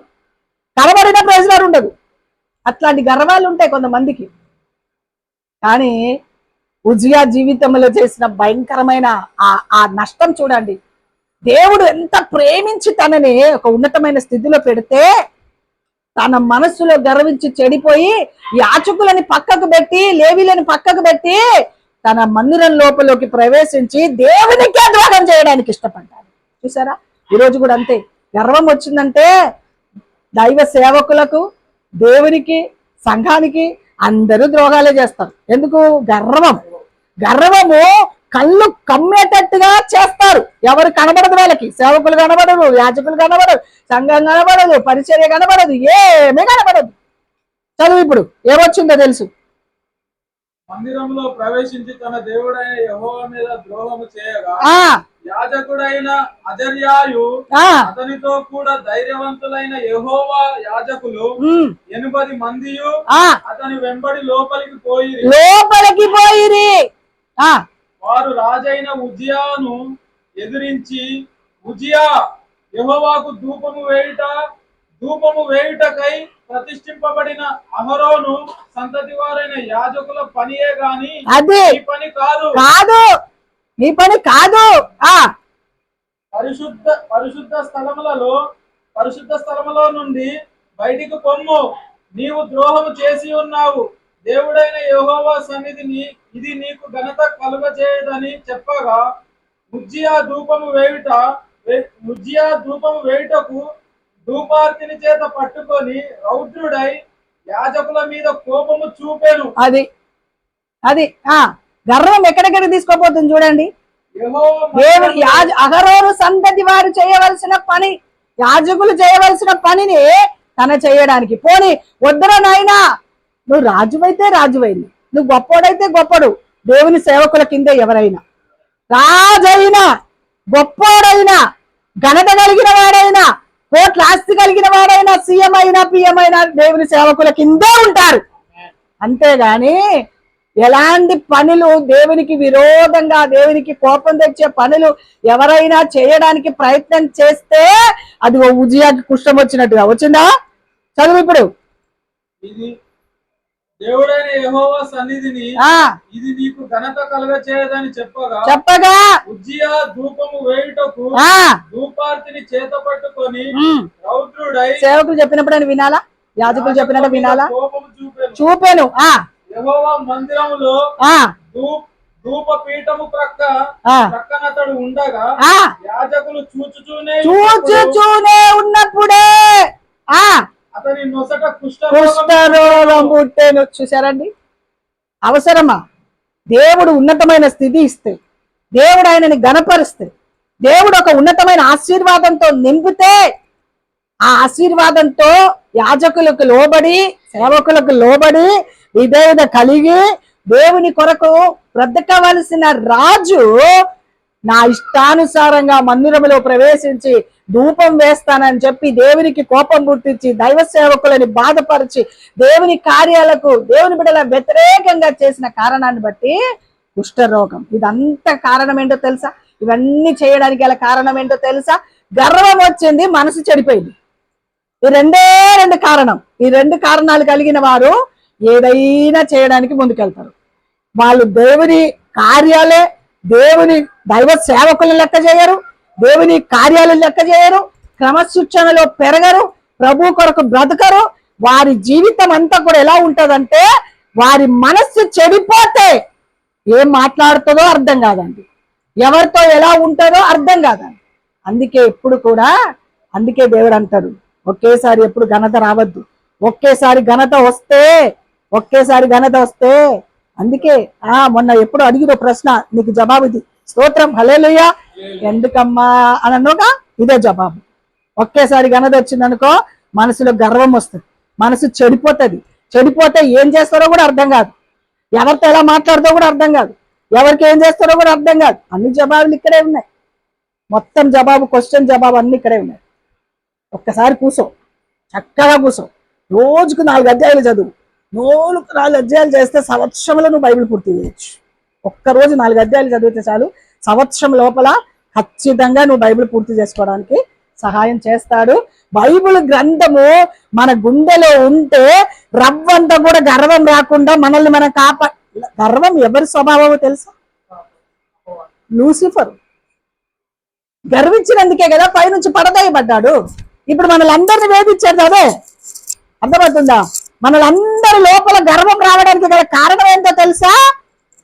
కనబడిన ప్రజలాడు ఉండదు. అట్లాంటి గర్వాలు ఉంటాయి కొంతమందికి. కానీ ఉజ్జియా జీవితంలో చేసిన భయంకరమైన ఆ నష్టం చూడండి. దేవుడు ఎంత ప్రేమించి తనని ఒక ఉన్నతమైన స్థితిలో పెడితే తన మనస్సులో గర్వించి చెడిపోయి యాజకులని పక్కకు పెట్టి లేవీలని పక్కకు పెట్టి తన మందిరం లోపలికి ప్రవేశించి దేవునికే ద్రోహం చేయడానికి ఇష్టపడ్డాడు. చూసారా? ఈరోజు కూడా అంతే. గర్వం వచ్చిందంటే దైవ సేవకులకు, దేవునికి, సంఘానికి అందరూ ద్రోహాలే చేస్తారు. ఎందుకు? గర్వము కళ్ళు కమ్మేటట్టుగా చేస్తారు. ఎవరు కనబడదు వాళ్ళకి, సేవకులు కనబడరు, యాజకులు కనబడరు, సంఘం కనబడదు, పరిచర్య కనబడదు, ఏమీ కనబడదు. చదువు ఇప్పుడు ఏమొచ్చిందో తెలుసు. మందిరంలో ప్రవేశించి తన దేవుడైన యెహోవా మీద ద్రోహము చేయగా యాజకుడైన అజర్యాయు అతనితో కూడా ధైర్యవంతులైన యెహోవా యాజకులు 80 మందియు అతని వెంబడి లోపలికి పోయిరి. వారు రాజైన ఉజ్జియాను ఎదిరించి, ఉజ్జియా, యెహోవాకు ధూపము వేయుటకై ప్రతిష్ఠింపబడిన అహరోను సంతతి వారైన యాజకుల పనియే గాని నీ పని కాదు. పరిశుద్ధ స్థలములో నుండి బయటికి పొమ్ము, నీవు ద్రోహము చేసి ఉన్నావు. దేవుడైన యెహోవా సన్నిధిని ఇది నీకు ఘనత కలుగజేయదని చెప్పగా ఉజ్జియా ధూపము వేయుటకు ధూపార్తిని చేత పట్టుకొని రౌద్రుడై యాజకుల మీద కోపము చూపెను. అది గర్వం ఎక్కడెక్కడికి తీసుకోపోతుంది చూడండి. అహరోను సంతతి వారు చేయవలసిన పని, యాజకులు చేయవలసిన పనిని తన చేయడానికి పోని వద్దరా నాయనా, నువ్వు రాజువైతే రాజువైంది, నువ్వు గొప్పోడైతే గొప్పడు. దేవుని సేవకుల కిందే ఎవరైనా, రాజైనా, గొప్పోడైనా, ఘనత కలిగిన వాడైనా, కోట్ల ఆస్తి కలిగిన వాడైనా, సీఎం అయినా, పిఎం అయినా దేవుని సేవకుల కిందే ఉంటారు. అంతేగాని ఎలాంటి పనులు దేవునికి విరోధంగా, దేవునికి కోపం తెచ్చే పనులు ఎవరైనా చేయడానికి ప్రయత్నం చేస్తే అది ఉజ్జియాకి కుష్ఠం వచ్చినట్టుగా వచ్చిందా? చదువు ఇప్పుడు. దేవుడైన యెహోవా సన్నిధిని ఇది నీకు ఘనత కలుగజేయదని చెప్పగా ఉజ్జియా ధూపము వేయుటకు ధూపార్తిని చేత పట్టుకొని రౌద్రుడై. సేవకులు చెప్పినప్పుడు అని వినాలా, యాజకులు చెప్పినట్టు వినాలా? చూపాను. యెహోవా మందిరములో ధూపపీఠము ప్రక్కనతడు ఉండగా యాజకులు చూచుచూనే ఉన్నప్పుడే అతని నొసట కుష్ఠరోగం పుట్టేను. చూసారండి? అవసరమా? దేవుడు ఉన్నతమైన స్థితి ఇస్తే, దేవుడు ఆయనని గణపరిస్తే, దేవుడు ఒక ఉన్నతమైన ఆశీర్వాదంతో నింపితే, ఆ ఆశీర్వాదంతో యాజకులకు లోబడి, సేవకులకు లోబడి, విధేయత కలిగి దేవుని కొరకు బ్రతకవలసిన రాజు నా ఇష్టానుసారంగా మందిరములో ప్రవేశించి ధూపం వేస్తానని చెప్పి దేవునికి కోపం పుట్టించి దైవ సేవకులని బాధపరిచి దేవుని కార్యాలకు దేవుని బిడ్డల వ్యతిరేకంగా చేసిన కారణాన్ని బట్టి కుష్ఠరోగం. ఇదంతా కారణం ఏంటో తెలుసా? ఇవన్నీ చేయడానికి గల కారణం ఏంటో తెలుసా? గర్వం వచ్చింది, మనసు చెడిపోయింది. ఈ రెండు కారణం. ఈ రెండు కారణాలు కలిగిన వారు ఏదైనా చేయడానికి ముందుకెళ్తారు. వాళ్ళు దేవుని కార్యాలే, దేవుని దైవ సేవకులను లెక్క చేయరు, దేవుని కార్యాలు లెక్క చేయరు, క్రమశిక్షణలో పెరగరు, ప్రభు కొరకు బ్రతకరు. వారి జీవితం అంతా కూడా ఎలా ఉంటదంటే వారి మనస్సు చెడిపోతే ఏం మాట్లాడుతుందో అర్థం కాదండి, ఎవరితో ఎలా ఉంటుందో అర్థం కాదండి. అందుకే ఎప్పుడు కూడా అందుకే దేవుడు అంటాడు, ఒకేసారి ఎప్పుడు ఘనత రావద్దు. ఒకేసారి ఘనత వస్తే అందుకే మొన్న ఎప్పుడు అడిగిన ప్రశ్న నీకు జవాబు ఇది. స్తోత్రం, హల్లెలూయా. ఎందుకమ్మా అని అన్నాగా ఇదే జవాబు. ఒకేసారి ఘనత వచ్చిందనుకో మనసులో గర్వం వస్తుంది, మనసు చెడిపోతుంది. చెడిపోతే ఏం చేస్తారో కూడా అర్థం కాదు, ఎవరితో ఎలా మాట్లాడతారో కూడా అర్థం కాదు, ఎవరికి ఏం చేస్తారో కూడా అర్థం కాదు. అన్ని జవాబులు ఇక్కడే ఉన్నాయి, మొత్తం జవాబు, క్వశ్చన్ జవాబు అన్ని ఇక్కడే ఉన్నాయి. ఒక్కసారి కూర్చో, చక్కగా కూర్చో, రోజుకు 4 అధ్యాయాలు చదువు. 4 అధ్యాయాలు చేస్తే సంవత్సరంలో నువ్వు బైబిల్ పూర్తి చేయొచ్చు. ఒక్కరోజు 4 అధ్యాయాలు చదివితే చాలు, సంవత్సరం లోపల ఖచ్చితంగా నువ్వు బైబిల్ పూర్తి చేసుకోవడానికి సహాయం చేస్తాడు. బైబిల్ గ్రంథము మన గుండెలో ఉంటే రవ్వంతా కూడా గర్వం రాకుండా మనల్ని మనం గర్వం ఎవరి స్వభావమో తెలుసా? లూసిఫర్ గర్వించినందుకే కదా పైనుంచి పడదయబడ్డాడు. ఇప్పుడు మనల్ని అందరినీ వేధించాడు అదే, అర్థమవుతుందా? మనలందరి లోపల గర్వం రావడానికి గల కారణం ఏంటో తెలుసా?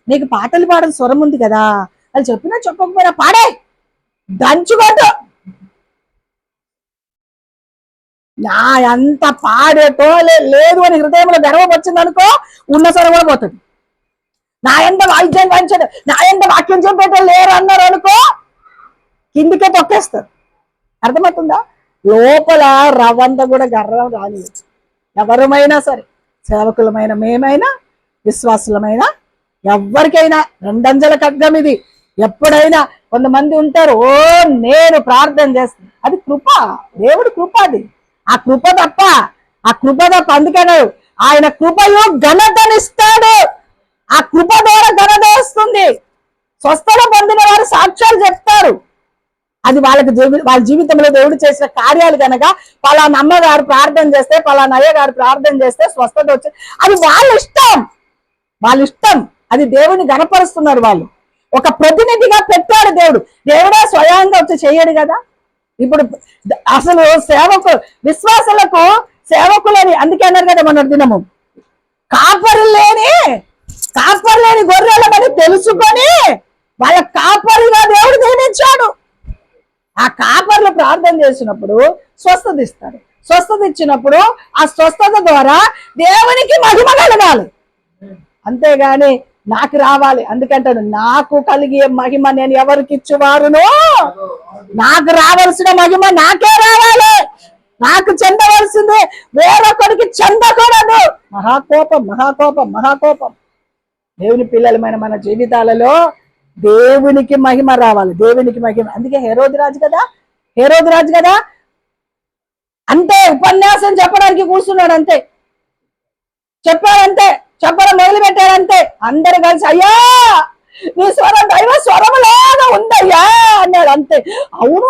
నీకు పాటలు పాడని స్వరం ఉంది కదా, అది చెప్పినా చెప్పకపోయినా పాడే, దంచుకోదు. నా అంత పాడేటో లేదు అని హృదయంలో గర్వం వచ్చిందనుకో ఉన్న స్వరం కూడా పోతుంది. నా ఎంత వాయిద్యం వాయించాడు, నా ఎంత వాక్యం చెప్పేటో లేరు అన్నారు అనుకో కిందికే తొక్కేస్తారు. అర్థమవుతుందా? లోపల రవ్వంతా కూడా గర్వం రాలేదు. ఎవరమైనా సరే, సేవకులమైన మేమైనా విశ్వాసులమైనా ఎవరికైనా 2 అంజల ఖడ్గం ఇది. ఎప్పుడైనా కొంతమంది ఉంటారు, నేను ప్రార్థన చేస్తాను, అది కృప, దేవుడి కృప. అది ఆ కృప తప్ప అందుకనే ఆయన కృపయు ఘనతనిస్తాడు. ఆ కృప ద్వారా ఘనత వస్తుంది. స్వస్థత పొందిన వారు సాక్ష్యాలు చెప్తారు. అది వాళ్ళ జీవితంలో దేవుడు చేసిన కార్యాలు కనుక పలానా అమ్మగారు ప్రార్థన చేస్తే, పలానా అయ్యగారు ప్రార్థన చేస్తే స్వస్థత వచ్చి, అది వాళ్ళ ఇష్టం. అది దేవుని గణపరుస్తున్నారు వాళ్ళు. ఒక ప్రతినిధిగా పెట్టాడు దేవుడు. దేవుడే స్వయంగా వచ్చి చేయడు కదా. ఇప్పుడు అసలు విశ్వాసులకు సేవకులని అందుకే అన్నారు కదా మన దినము, కాపరి లేని గొర్రెలమని తెలుసుకొని వాళ్ళ కాపరిగా దేవుడు నియమించాడు. ఆ కాపర్లు ప్రార్థన చేసినప్పుడు స్వస్థత ఇస్తాడు. స్వస్థత ఇచ్చినప్పుడు ఆ స్వస్థత ద్వారా దేవునికి మహిమ కలగాలి, అంతేగాని నాకు రావాలి. అందుకంటాను, నాకు కలిగే మహిమ నేను ఎవరికి ఇచ్చేవారును, నాకు రావాల్సిన మహిమ నాకే రావాలి, నాకు చెందవలసింది వేరొకరికి చెందకూడదు. మహాకోపం. దేవుని పిల్లలమైన మన జీవితాలలో దేవునికి మహిమ రావాలి, దేవునికి మహిమ. అందుకే హేరోదు రాజు కదా అంతే, ఉపన్యాసం చెప్పడానికి కూర్చున్నాడు, అంతే చెప్పాడంతే, చెప్పడం మొదలు పెట్టాడంతే. అందరు కలిసి అయ్యా నీ స్వరం దైవ స్వరములాగా ఉందయ్యా అన్నాడు, అంతే. అవును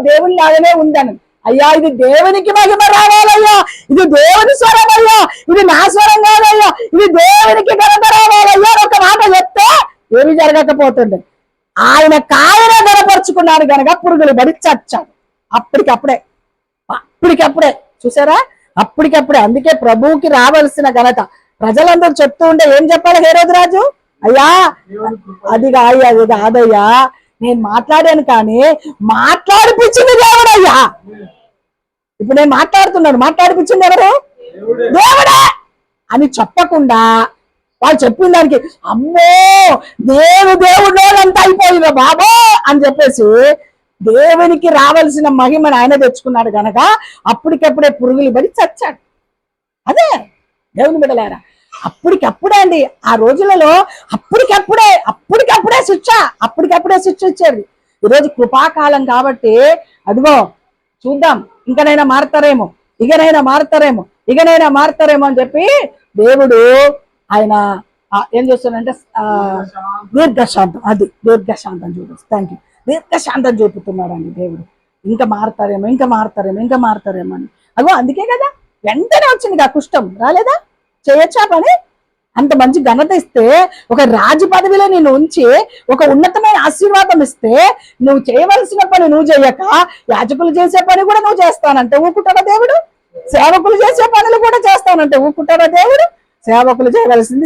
దేవుని లాగానే ఉందని. అయ్యా ఇది దేవునికి మహిమ రావాలయ్యా, ఇది దేవుని స్వరం అయ్యా, ఇది నా స్వరం కాదయ్యా, ఇది దేవునికి ఘనత రావాలయ్యా ఒక మాట చెప్తే ఏమి జరగకపోతుండే. ఆయన కాయన గనపరుచుకున్నాడు గనక పురుగులు పడి చచ్చాడు అప్పటికప్పుడే. చూసారా? అప్పటికప్పుడే. అందుకే ప్రభువుకి రావాల్సిన ఘనత ప్రజలందరూ చెప్తూ ఉంటే ఏం చెప్పాలి హేరోదు రాజు? అయ్యా అది కాదయ్యా, నేను మాట్లాడాను కానీ మాట్లాడిపించింది దేవుడయ్యా. ఇప్పుడు నేను మాట్లాడిపించింది ఎవరు? దేవుడే అని చెప్పకుండా వాళ్ళు చెప్పిన దానికి అమ్మో దేవుడు అంతా అయిపోయిందా బాబో అని చెప్పేసి దేవునికి రావాల్సిన మహిమను ఆయన తెచ్చుకున్నాడు గనక అప్పటికప్పుడే పురుగులు పడి చచ్చాడు. అదే దేవుని బిడ్డలారా, అప్పటికప్పుడే అండి, ఆ రోజులలో అప్పటికప్పుడే శిక్ష ఇచ్చేది. ఈరోజు కృపాకాలం కాబట్టి అదిగో చూద్దాం, ఇకనైనా మారుతారేమో అని చెప్పి దేవుడు ఆయన ఏం చేస్తాడంటే దీర్ఘశాంతం చూపిస్తుంది. Thank you. దీర్ఘశాంతం చూపుతున్నాడండి దేవుడు. ఇంకా మారుతారేమో అని. అగో అందుకే కదా వెంటనే వచ్చింది కుష్టం. రాలేదా? చేయొచ్చా పని? అంత మంచి ఘనత ఇస్తే, ఒక రాజు పదవిలో నేను ఉంచి ఒక ఉన్నతమైన ఆశీర్వాదం ఇస్తే, నువ్వు చేయవలసిన పని నువ్వు చేయక యాజకులు చేసే పని కూడా నువ్వు చేస్తానంటే ఊరుకుంటాడా దేవుడు? సేవకులు చేసే పనులు కూడా చేస్తానంటే ఊరుకుంటాడా దేవుడు? సేవకులు చేయవలసింది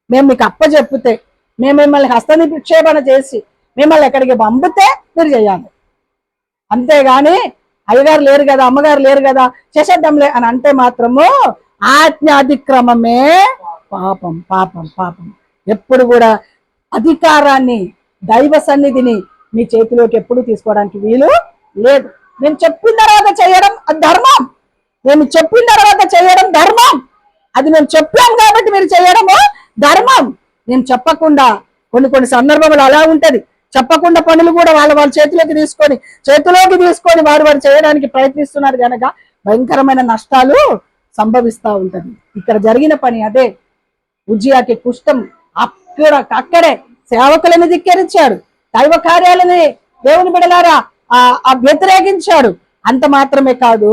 మేము మీకు అప్పచెప్పితే, మేము మిమ్మల్ని హస్తనిక్షేపణ చేసి మిమ్మల్ని ఎక్కడికి పంపితే మీరు చేయాలి. అంతేగాని అయ్యగారు లేరు కదా, అమ్మగారు లేరు కదా, చేసేద్దాంలే అని అంటే మాత్రము ఆజ్ఞాతిక్రమమే పాపం. ఎప్పుడు కూడా అధికారాన్ని, దైవ సన్నిధిని మీ చేతిలోకి ఎప్పుడు తీసుకోవడానికి వీలు లేదు. నేను చెప్పిన తర్వాత చేయడం ధర్మం. అది మేము చెప్పాం కాబట్టి మీరు చేయడము ధర్మం. నేను చెప్పకుండా కొన్ని సందర్భములు అలా ఉంటది. చెప్పకుండా పనులు కూడా వాళ్ళ చేతిలోకి తీసుకొని వారు చేయడానికి ప్రయత్నిస్తున్నారు కనుక భయంకరమైన నష్టాలు సంభవిస్తూ ఉంటది. ఇక్కడ జరిగిన పని అదే. ఉజ్జియాకి కుష్టం అక్కడే సేవకులను ధిక్కరించాడు, దైవ కార్యాలని దేవుని బిడలారా వ్యతిరేకించాడు. అంత మాత్రమే కాదు,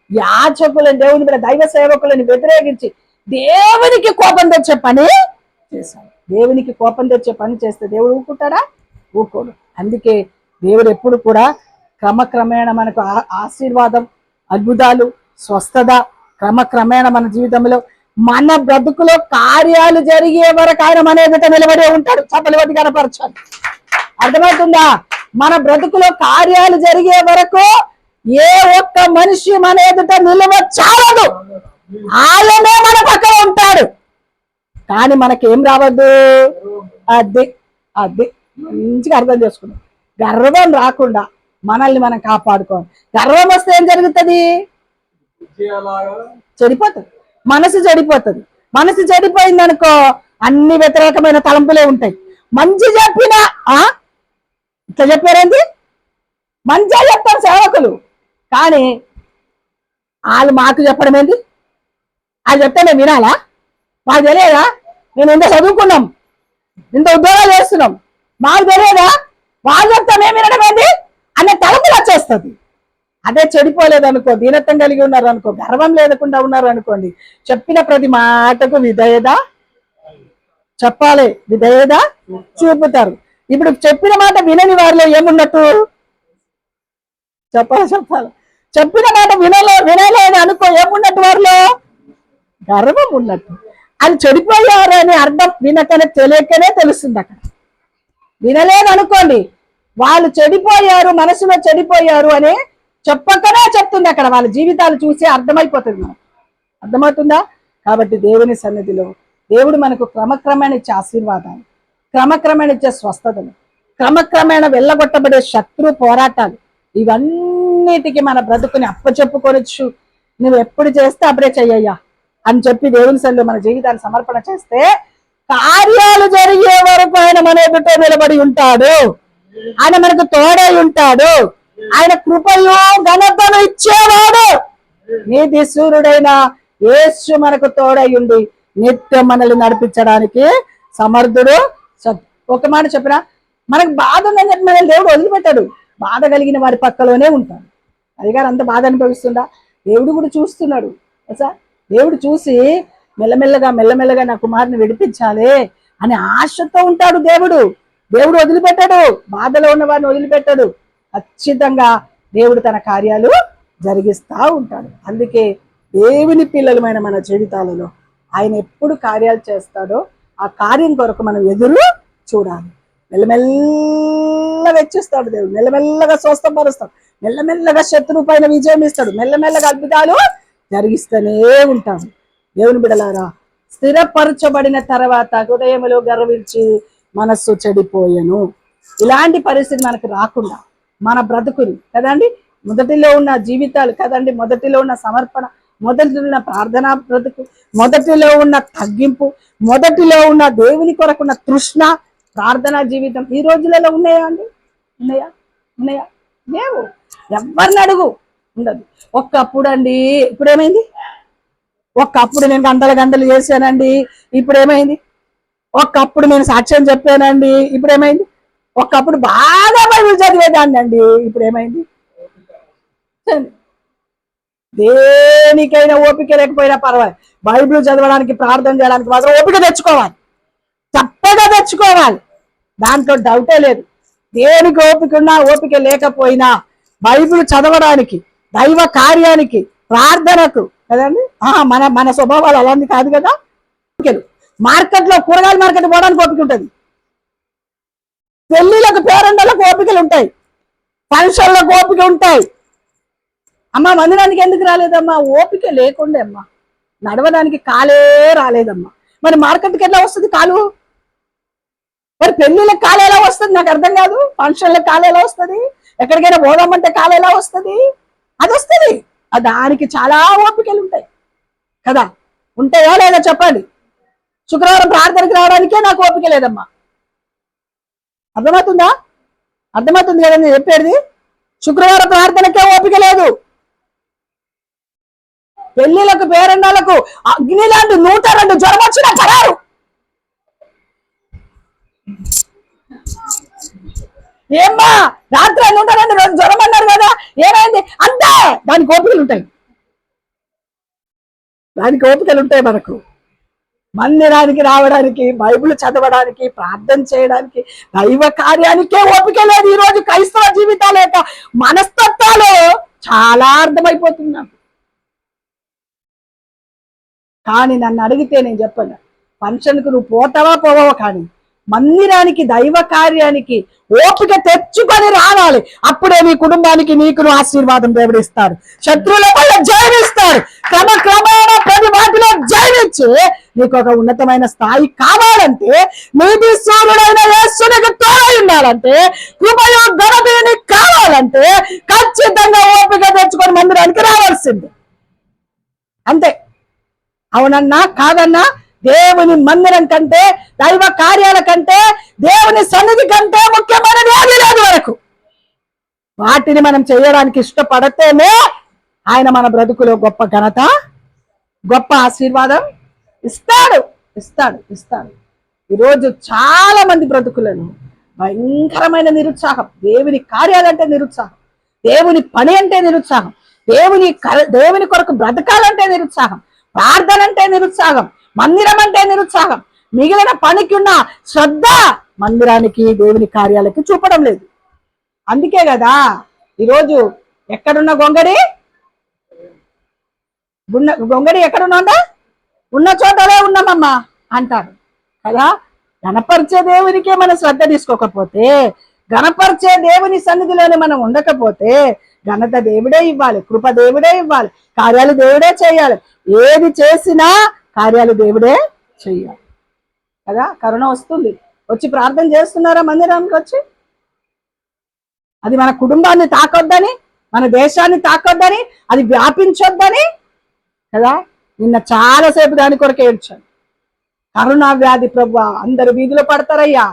యాజకులను, దేవుని బిడ్డ దైవ సేవకులను వ్యతిరేకించి దేవునికి కోపం తెచ్చే పని చేశాడు. దేవునికి కోపం తెచ్చే పని చేస్తే దేవుడు ఊరుకుంటాడా? ఊరుకోడు. అందుకే దేవుడు ఎప్పుడు కూడా క్రమక్రమేణ మనకు ఆశీర్వాదం, అద్భుతాలు, స్వస్థత క్రమక్రమేణ మన జీవితంలో, మన బ్రతుకులో కార్యాలు జరిగే వరకు ఆయన మన ఎదుట నిలబడే ఉంటాడు. చప్పలివతి కనపరచాలి. అర్థమవుతుందా? మన బ్రతుకులో కార్యాలు జరిగే వరకు ఏ ఒక్క మనిషి మన ఎదుట నిలవ చాలదు. ఆయనే మన పక్కన ఉంటాడు. కానీ మనకేం రావద్దు? అది మంచిగా అర్థం చేసుకున్నాం. గర్వం రాకుండా మనల్ని మనం కాపాడుకోవాలి. గర్వం వస్తే ఏం జరుగుతుంది? చెడిపోతుంది, మనసు చెడిపోయింది అనుకో, అన్ని వ్యతిరేకమైన తలంపులే ఉంటాయి. మంచి చెప్పినా ఇట్లా చెప్పారేంది? మంచిగా చెప్తారు సేవకులు, కానీ వాళ్ళు మాకు చెప్పడం ఏంది? వాళ్ళు చెప్తే మేము వినాలా? మాకు తెలియదా? మేము ఇంత చదువుకున్నాం, ఇంత ఉద్యోగాలు చేస్తున్నాం, మాకు తెలియదా? వాళ్ళు చెప్తా మేము వినడం ఏంది అనే తలంపులు వచ్చేస్తుంది. అదే చెడిపోలేదనుకో, దీనత్వం కలిగి ఉన్నారు అనుకో, గర్వం లేకుండా ఉన్నారు అనుకోండి, చెప్పిన ప్రతి మాటకు విధేయత చెప్పాలి, విధేయత చూపుతారు. ఇప్పుడు చెప్పిన మాట వినని వారిలో ఏమున్నట్టు? చెప్పాలి. చెప్పిన మాట వినలేదు అనుకో, ఏమున్నట్టు వారిలో? గర్వం ఉన్నట్టు. అది చెడిపోయారు అని అర్థం వినకనే తెలియకనే తెలుస్తుంది. అక్కడ వినలేదు అనుకోండి, వాళ్ళు చెడిపోయారు, మనసులో చెడిపోయారు అని చెప్పకనే చెప్తుంది. అక్కడ వాళ్ళ జీవితాలు చూసి అర్థమైపోతుంది మనకు. అర్థమవుతుందా? కాబట్టి దేవుని సన్నిధిలో దేవుడు మనకు క్రమక్రమేణ ఇచ్చే ఆశీర్వాదాలు, క్రమక్రమేణ ఇచ్చే స్వస్థతలు, క్రమక్రమేణ వెళ్ళగొట్టబడే శత్రు పోరాటాలు, ఇవన్నిటికీ మన బ్రతుకుని అప్పచెప్పుకోవచ్చు. నువ్వు ఎప్పుడు చేస్తే అప్పుడే చెయ్యయ్యా అని చెప్పి దేవుని సన్నిధిలో మన జీవితాన్ని సమర్పణ చేస్తే కార్యాలు జరిగే వరకు ఆయన మన ఎదుట నిలబడి ఉంటాడు. ఆయన మనకు తోడై ఉంటాడు. ఆయన కృపయు ఘనతను ఇచ్చేవాడు. నీతి సూర్యుడైన యేసు మనకు తోడై ఉండి నిత్యం మనల్ని నడిపించడానికి సమర్థుడు. ఒక మాట చెప్పినా, మనకు బాధ ఉందని చెప్పి మనల్ని దేవుడు వదిలిపెట్టాడు. బాధ కలిగిన వారి పక్కలోనే ఉంటాడు. అదిగారు అంత బాధ అనుభవిస్తుందా? దేవుడు కూడా చూస్తున్నాడు. దేవుడు చూసి మెల్లమెల్లగా నా కుమారుని విడిపించాలి అనే ఆశతో ఉంటాడు. దేవుడు వదిలిపెట్టాడు. బాధలో ఉన్న వారిని వదిలిపెట్టాడు. ఖచ్చితంగా దేవుడు తన కార్యాలు జరిగిస్తూ ఉంటాడు. అందుకే దేవుని పిల్లలమైన మన జీవితాలలో ఆయన ఎప్పుడు కార్యాలు చేస్తాడో ఆ కార్యం కొరకు మనం ఎదురు చూడాలి. మెల్లమెల్లగా వెచ్చిస్తాడు దేవుడు, మెల్లమెల్లగా స్వస్థపరుస్తాడు, మెల్లమెల్లగా శత్రువు పైన విజయం ఇస్తాడు, మెల్లమెల్లగా అద్భుతాలు జరిగిస్తూనే ఉంటాడు. దేవుని బిడలారా, స్థిరపరచబడిన తర్వాత హృదయములో గర్వించి మనస్సు చెడిపోయెను. ఇలాంటి పరిస్థితి మనకు రాకుండా మన బ్రతుకుని కదండి, మొదటిలో ఉన్న జీవితాలు కదండి, మొదటిలో ఉన్న సమర్పణ మొదటిలో ఉన్న ప్రార్థనా బ్రతుకు, మొదటిలో ఉన్న తగ్గింపు, మొదటిలో ఉన్న దేవుని కొరకున్న తృష్ణ, ప్రార్థనా జీవితం ఈ రోజులలో ఉన్నాయా అండి? ఉన్నాయా? ఉన్నాయా? లేవు. ఎవరిని అడుగు, ఉండదు. ఒక్కప్పుడు అండి, ఇప్పుడు ఏమైంది? ఒక్కప్పుడు నేను గంటలు గంటలు చేశానండి, ఇప్పుడు ఏమైంది? ఒక్కప్పుడు నేను సాక్ష్యం చెప్పానండి, ఇప్పుడు ఏమైంది? ఒకప్పుడు బాగా బైబిల్ చదివేదాన్ని అండి, ఇప్పుడు ఏమైంది? దేనికైనా ఓపిక లేకపోయినా పర్వాలేదు, బైబిల్ చదవడానికి ప్రార్థన చేయడానికి మాత్రం ఓపిక తెచ్చుకోవాలి, తప్పగా తెచ్చుకోవాలి, దాంట్లో డౌటే లేదు. దేనికి ఓపిక ఉన్నా ఓపిక లేకపోయినా బైబిల్ చదవడానికి, దైవ కార్యానికి, ప్రార్థనకు కదండి. మన మన స్వభావాలు అలాంటి కాదు కదా. మార్కెట్లో కూరగాయల మార్కెట్ పోవడానికి ఓపిక ఉంటుంది, పెళ్లిలకు పేరెండలకు ఓపికలు ఉంటాయి, ఫంక్షన్లకు ఓపిక ఉంటాయి. అమ్మ మందిరానికి ఎందుకు రాలేదమ్మా? ఓపిక లేకుండే అమ్మా, నడవడానికి కాలే రాలేదమ్మా. మరి మార్కెట్కి ఎలా వస్తుంది కాలు? మరి పెళ్లిళ్ళకి కాలు ఎలా వస్తుంది? నాకు అర్థం కాదు. ఫంక్షన్లకు కాలు ఎలా వస్తుంది? ఎక్కడికైనా పోదామంటే కాలు ఎలా వస్తుంది? అది వస్తుంది. దానికి చాలా ఓపికలు ఉంటాయి కదా. ఉంటాయా లేదా చెప్పండి? శుక్రవారం ప్రార్థనకి రావడానికే నాకు ఓపిక లేదమ్మా. అర్థమవుతుందా? అర్థమవుతుంది కదా నేను చెప్పేది? శుక్రవారం ప్రార్థనకే ఓపిక లేదు. పెళ్లిలకు పేరెండాలకు అగ్ని లాంటి 102 జ్వరం వచ్చినా ఖరారు. ఏమ్మా రాత్రి 102 జ్వరం అన్నారు కదా, ఏమైంది? అంతే. దానికి ఓపికలు ఉంటాయి, దానికి ఓపికలు ఉంటాయి మనకు. మందిరానికి రావడానికి, బైబిల్ చదవడానికి, ప్రార్థన చేయడానికి, దైవ కార్యానికే ఓపిక లేదు. ఈ రోజు క్రైస్తవ జీవితాల యొక్క మనస్తత్వాలు చాలా అర్థమైపోతుంది నాకు. కానీ నన్ను అడిగితే నేను చెప్పను, ఫంక్షన్కు నువ్వు పోతావా పోవా, కానీ మందిరానికి, దైవ కార్యానికి ఓపిక తెచ్చుకొని రావాలి. అప్పుడే మీ కుటుంబానికి, నీకు ఆశీర్వాదం దేవుడిస్తాడు, శత్రువుల వల్ల జయమిస్తాడు. క్రమక్రమేణా ప్రతి వాటిలో జయమిచ్చి నీకు ఒక ఉన్నతమైన స్థాయి కావాలంటే, నీతి సూర్యుడైన యేసునికి తోడై ఉండాలంటే, కృపయో ఘనతని కావాలంటే ఖచ్చితంగా ఓపిక తెచ్చుకొని మందిరానికి రావాల్సింది. అంతే. అవునన్నా కాదన్నా, దేవుని మందిరం కంటే, దైవ కార్యాల కంటే, దేవుని సన్నిధి కంటే ముఖ్యమైనది ఏమీ లేదు వరకు. వాటిని మనం చేయడానికి ఇష్టపడితేనే ఆయన మన బ్రతుకులో గొప్ప ఘనత, గొప్ప ఆశీర్వాదం ఇస్తాడు ఇస్తాడు ఇస్తాడు. ఈరోజు చాలా మంది బ్రతుకులను భయంకరమైన నిరుత్సాహం, దేవుని కార్యాలంటే నిరుత్సాహం, దేవుని పని అంటే నిరుత్సాహం, దేవుని కొరకు బ్రతకాలంటే నిరుత్సాహం, ప్రార్థన అంటే నిరుత్సాహం, మందిరం అంటే నిరుత్సాహం. మిగిలిన పనికి ఉన్న శ్రద్ధ మందిరానికి, దేవుని కార్యాలకి చూపడం లేదు. అందుకే కదా ఈరోజు ఎక్కడున్న గొంగడి ఎక్కడున్నా ఉన్న చోటలే ఉన్నామమ్మా అంటారు కదా. గణపరిచే దేవునికే మనం శ్రద్ధ తీసుకోకపోతే, గణపరిచే దేవుని సన్నిధిలోనే మనం ఉండకపోతే, ఘనత దేవుడే ఇవ్వాలి, కృప దేవుడే ఇవ్వాలి, కార్యాలు దేవుడే చేయాలి. ఏది చేసినా కార్యాలు దేవుడే చెయ్యాలి కదా. కరుణ వస్తుంది, వచ్చి ప్రార్థన చేస్తున్నారా మందిరానికి వచ్చి? అది మన కుటుంబాన్ని తాకొద్దని, మన దేశాన్ని తాకొద్దని, అది వ్యాపించొద్దని కదా. నిన్న చాలాసేపు దాని కొరకే ఏడ్చాను. కరుణా వ్యాధి ప్రభు, అందరు వీధిలో పడతారయ్యా,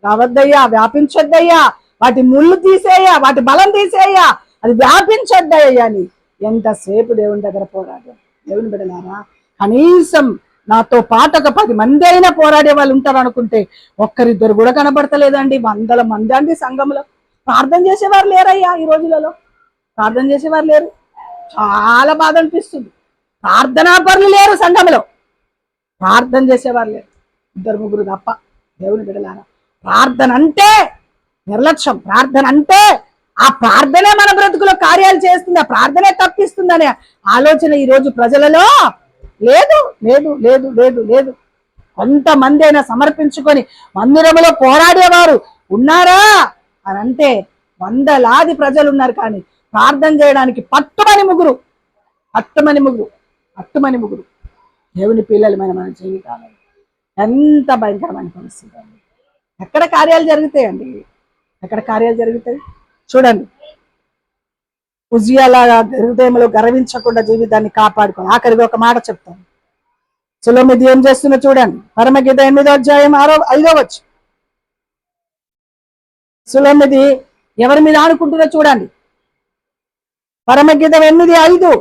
రావద్దయ్యా, వ్యాపించొద్దయ్యా, వాటి ముళ్ళు తీసేయ్యా, వాటి బలం తీసేయ్యా, అది వ్యాపించొద్దయ్యా అని ఎంతసేపు దేవుని దగ్గర పోరాడు. దేవుని బిడ్డలారా, కనీసం నాతో పాటు ఒక 10 మంది అయినా పోరాడే వాళ్ళు ఉంటారు అనుకుంటే ఒక్కరిద్దరు కూడా కనబడతలేదండి. 100 మంది అండి సంఘంలో. ప్రార్థన చేసేవారు లేరయ్యా ఈ రోజులలో, ప్రార్థన చేసేవారు లేరు. చాలా బాధ అనిపిస్తుంది. ప్రార్థనా పరులు లేరు సంఘంలో, ప్రార్థన చేసేవారు లేరు, 2-3 తప్ప. దేవుని బిడ్డలారా, ప్రార్థన అంటే నిర్లక్ష్యం, ప్రార్థన అంటే ఆ ప్రార్థనే మన బ్రతుకులో కార్యాలు చేస్తుంది, ఆ ప్రార్థనే తప్పిస్తుందనే ఆలోచన ఈరోజు ప్రజలలో లేదు లేదు లేదు లేదు లేదు. కొంతమంది అయినా సమర్పించుకొని మందిరంలో పోరాడేవారు ఉన్నారా అని అంటే 100లాది ప్రజలు ఉన్నారు. కానీ ప్రార్థన చేయడానికి పట్టుమని ముగ్గురు దేవుని పిల్లలమైన మన జీవితాలు ఎంత భయంకరమైన పరిస్థితి అండి. ఎక్కడ కార్యాలు జరుగుతాయండి, ఎక్కడ కార్యాలు జరుగుతాయి చూడండి. ఉజియాలాగా హృదయంలో గర్వించకుండా జీవితాన్ని కాపాడుకోవాలి. ఆఖరికి ఒక మాట చెప్తాను. సులోమిది ఏం చేస్తుందో చూడండి. పరమగీత 8వ అధ్యాయం 5వ వచనం. సులోమిది ఎవరి మీద ఆనుకుంటుందో చూడండి. పరమగీత 8:5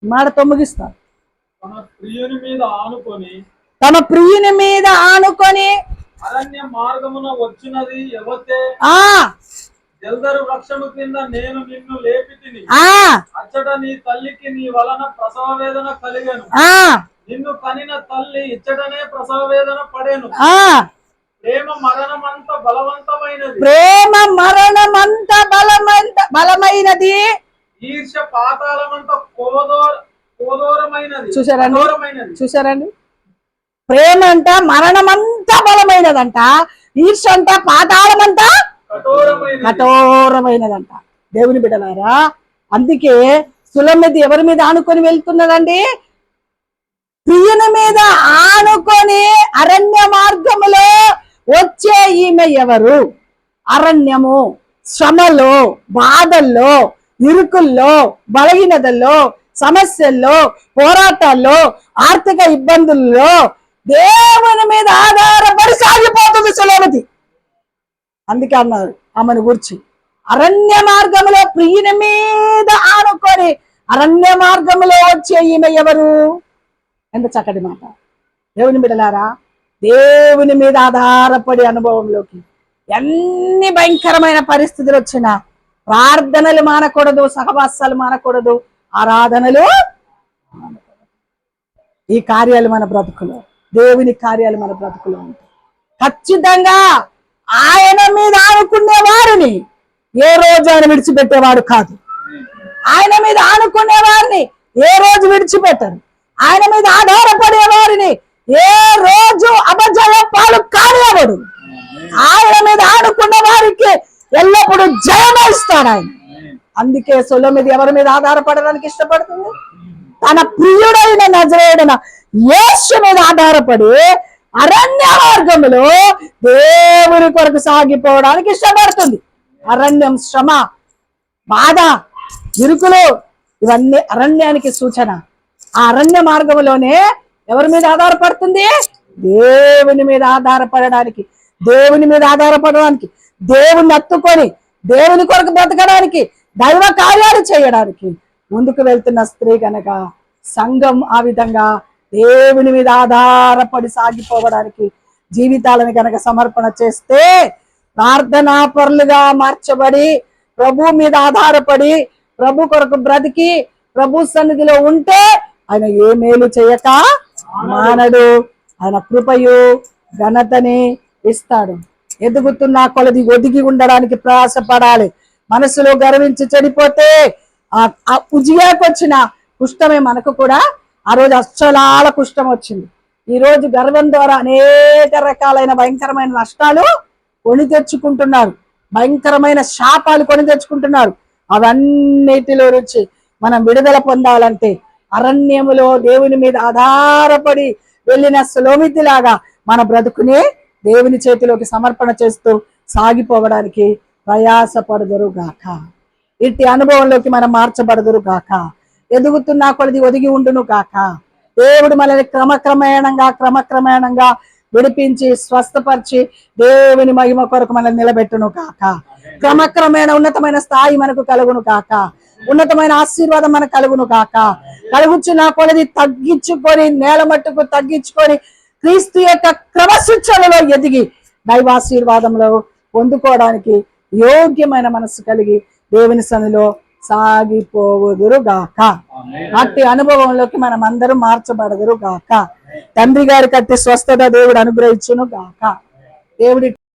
మాటతో ముగిస్తాను. తన ప్రియుని మీద ఆనుకొని తమ ప్రియుని మీద ఆనుకొని అరణ్య మార్గమున వచ్చినది ఎవతే, జల్దరు వృక్షము కింద నేను నిన్ను లేపితిని, అచ్చట నీ తల్లికి నీ వలన ప్రసవ వేదన కలిగెను, నిన్ను కనిన తల్లి ఇచ్చటనే ప్రసవ వేదన పడేను. ప్రేమ మరణమంత బలవంతమైనది, ప్రేమ మరణమంత బలమైనది, ఈర్ష పాతాళమంత కోదోరమైనది. చూసారండి, ప్రేమ అంట మరణమంతా బలమైనదంట, ఈర్ష అంట పాతాళమంతా కఠోరమైనదంట. దేవుని బిడ్డలారా, అందుకే సులోమిది ఎవరి మీద ఆనుకొని వెళ్తున్నదండి? ప్రియుని మీద ఆనుకొని అరణ్య మార్గములో వచ్చే ఈమె ఎవరు? అరణ్యము, శ్రమలో, బాధల్లో, ఇరుకుల్లో, బలహీనతల్లో, సమస్యల్లో, పోరాటాల్లో, ఆర్థిక ఇబ్బందుల్లో దేవుని మీద ఆధారపడి సాగిపోతుంది సులోమిది. అందుకే అన్నారు ఆమెను గురించి, అరణ్య మార్గంలో ప్రియుని మీద ఆనుకొని అరణ్య మార్గంలో వచ్చే ఈమె ఎవరు? ఎంత చక్కటి మాట. దేవుని బిడ్డలారా, దేవుని మీద ఆధారపడి అనుభవంలోకి ఎన్ని భయంకరమైన పరిస్థితులు వచ్చినా ప్రార్థనలు మానకూడదు, సహవాసాలు మానకూడదు, ఆరాధనలు. ఈ కార్యాలు మన బ్రతుకులో, దేవుని కార్యాలు మన బ్రతుకులో ఉంటాయి. ఖచ్చితంగా ఆయన మీద ఆనుకునే వారిని ఏ రోజు ఆయన విడిచిపెట్టేవాడు కాదు. ఆయన మీద ఆనుకునే వారిని ఏ రోజు విడిచిపెట్టరు. ఆయన మీద ఆధారపడే వారిని ఏ రోజు అబద్ధం పాలు కానివ్వడు. ఆయన మీద ఆనుకున్న వారికి ఎల్లప్పుడూ జయమే ఇస్తాడు ఆయన. అందుకే సులోమిది ఎవరి మీద ఆధారపడడానికి ఇష్టపడుతుంది? తన ప్రియుడైన నజరేయుడైన యేసు మీద ఆధారపడి అరణ్య మార్గంలో దేవుని కొరకు సాగిపోవడానికి ఇష్టపడుతుంది. అరణ్యం, శ్రమ, బాధ, ఇరుకులు ఇవన్నీ అరణ్యానికి సూచన. ఆ అరణ్య మార్గంలోనే ఎవరి మీద ఆధారపడుతుంది? దేవుని మీద ఆధారపడడానికి, దేవుని మీద ఆధారపడడానికి, దేవుని హత్తుకొని దేవుని కొరకు బ్రతకడానికి, దైవ కార్యాలు చేయడానికి ముందుకు వెళ్తున్న స్త్రీ కనుక సంఘం ఆ విధంగా దేవుని మీద ఆధారపడి సాగిపోవడానికి జీవితాలను కనుక సమర్పణ చేస్తే, ప్రార్థనా పరులుగా మార్చబడి ప్రభు మీద ఆధారపడి ప్రభు కొరకు బ్రతికి ప్రభు సన్నిధిలో ఉంటే ఆయన ఏ మేలు చేయక మానడు. ఆయన కృపయు ఘనతని ఇస్తాడు. ఎదుగుతున్న కొలది ఒదిగి ఉండడానికి ప్రయాసపడాలి. మనసులో గర్వించి చెడిపోతే ఆ ఉజియాకు వచ్చిన కుష్టమే మనకు కూడా ఆ రోజు అచ్చలాల కుష్టం వచ్చింది. ఈ రోజు గర్వం ద్వారా అనేక రకాలైన భయంకరమైన నష్టాలు కొని తెచ్చుకుంటున్నారు, భయంకరమైన శాపాలు కొని తెచ్చుకుంటున్నారు. అవన్నిటిలో నుంచి మనం విడుదల పొందాలంటే అరణ్యములో దేవుని మీద ఆధారపడి వెళ్ళిన సులోమితి లాగా మన బ్రతుకుని దేవుని చేతిలోకి సమర్పణ చేస్తూ సాగిపోవడానికి ప్రయాసపడదురు గాక. ఇట్టి అనుభవంలోకి మనం మార్చబడదురు గాక. ఎదుగుతున్న కొలది ఒదిగి ఉండును గాక. దేవుడు మనల్ని క్రమక్రమేణంగా విడిపించి స్వస్థపరిచి దేవుని మహిమ కొరకు మనల్ని నిలబెట్టును కాక. క్రమక్రమేణ ఉన్నతమైన స్థాయి మనకు కలుగును కాక. ఉన్నతమైన ఆశీర్వాదం మనకు కలుగును కాక. కలుగుచున్న కొలది తగ్గించుకొని, నేల మట్టుకు తగ్గించుకొని క్రీస్తు యొక్క క్రమశిక్షణలో ఎదిగి దైవాశీర్వాదంలో పొందుకోవడానికి యోగ్యమైన మనస్సు కలిగి దేవుని సన్నిధిలో సాగిపోవుదురు గాక. అట్టి అనుభవంలోకి మనం అందరం మార్చబడదురు గాక. తండ్రి గారి కట్టి స్వస్థత దేవుడు అనుగ్రహించును గాక. దేవుడి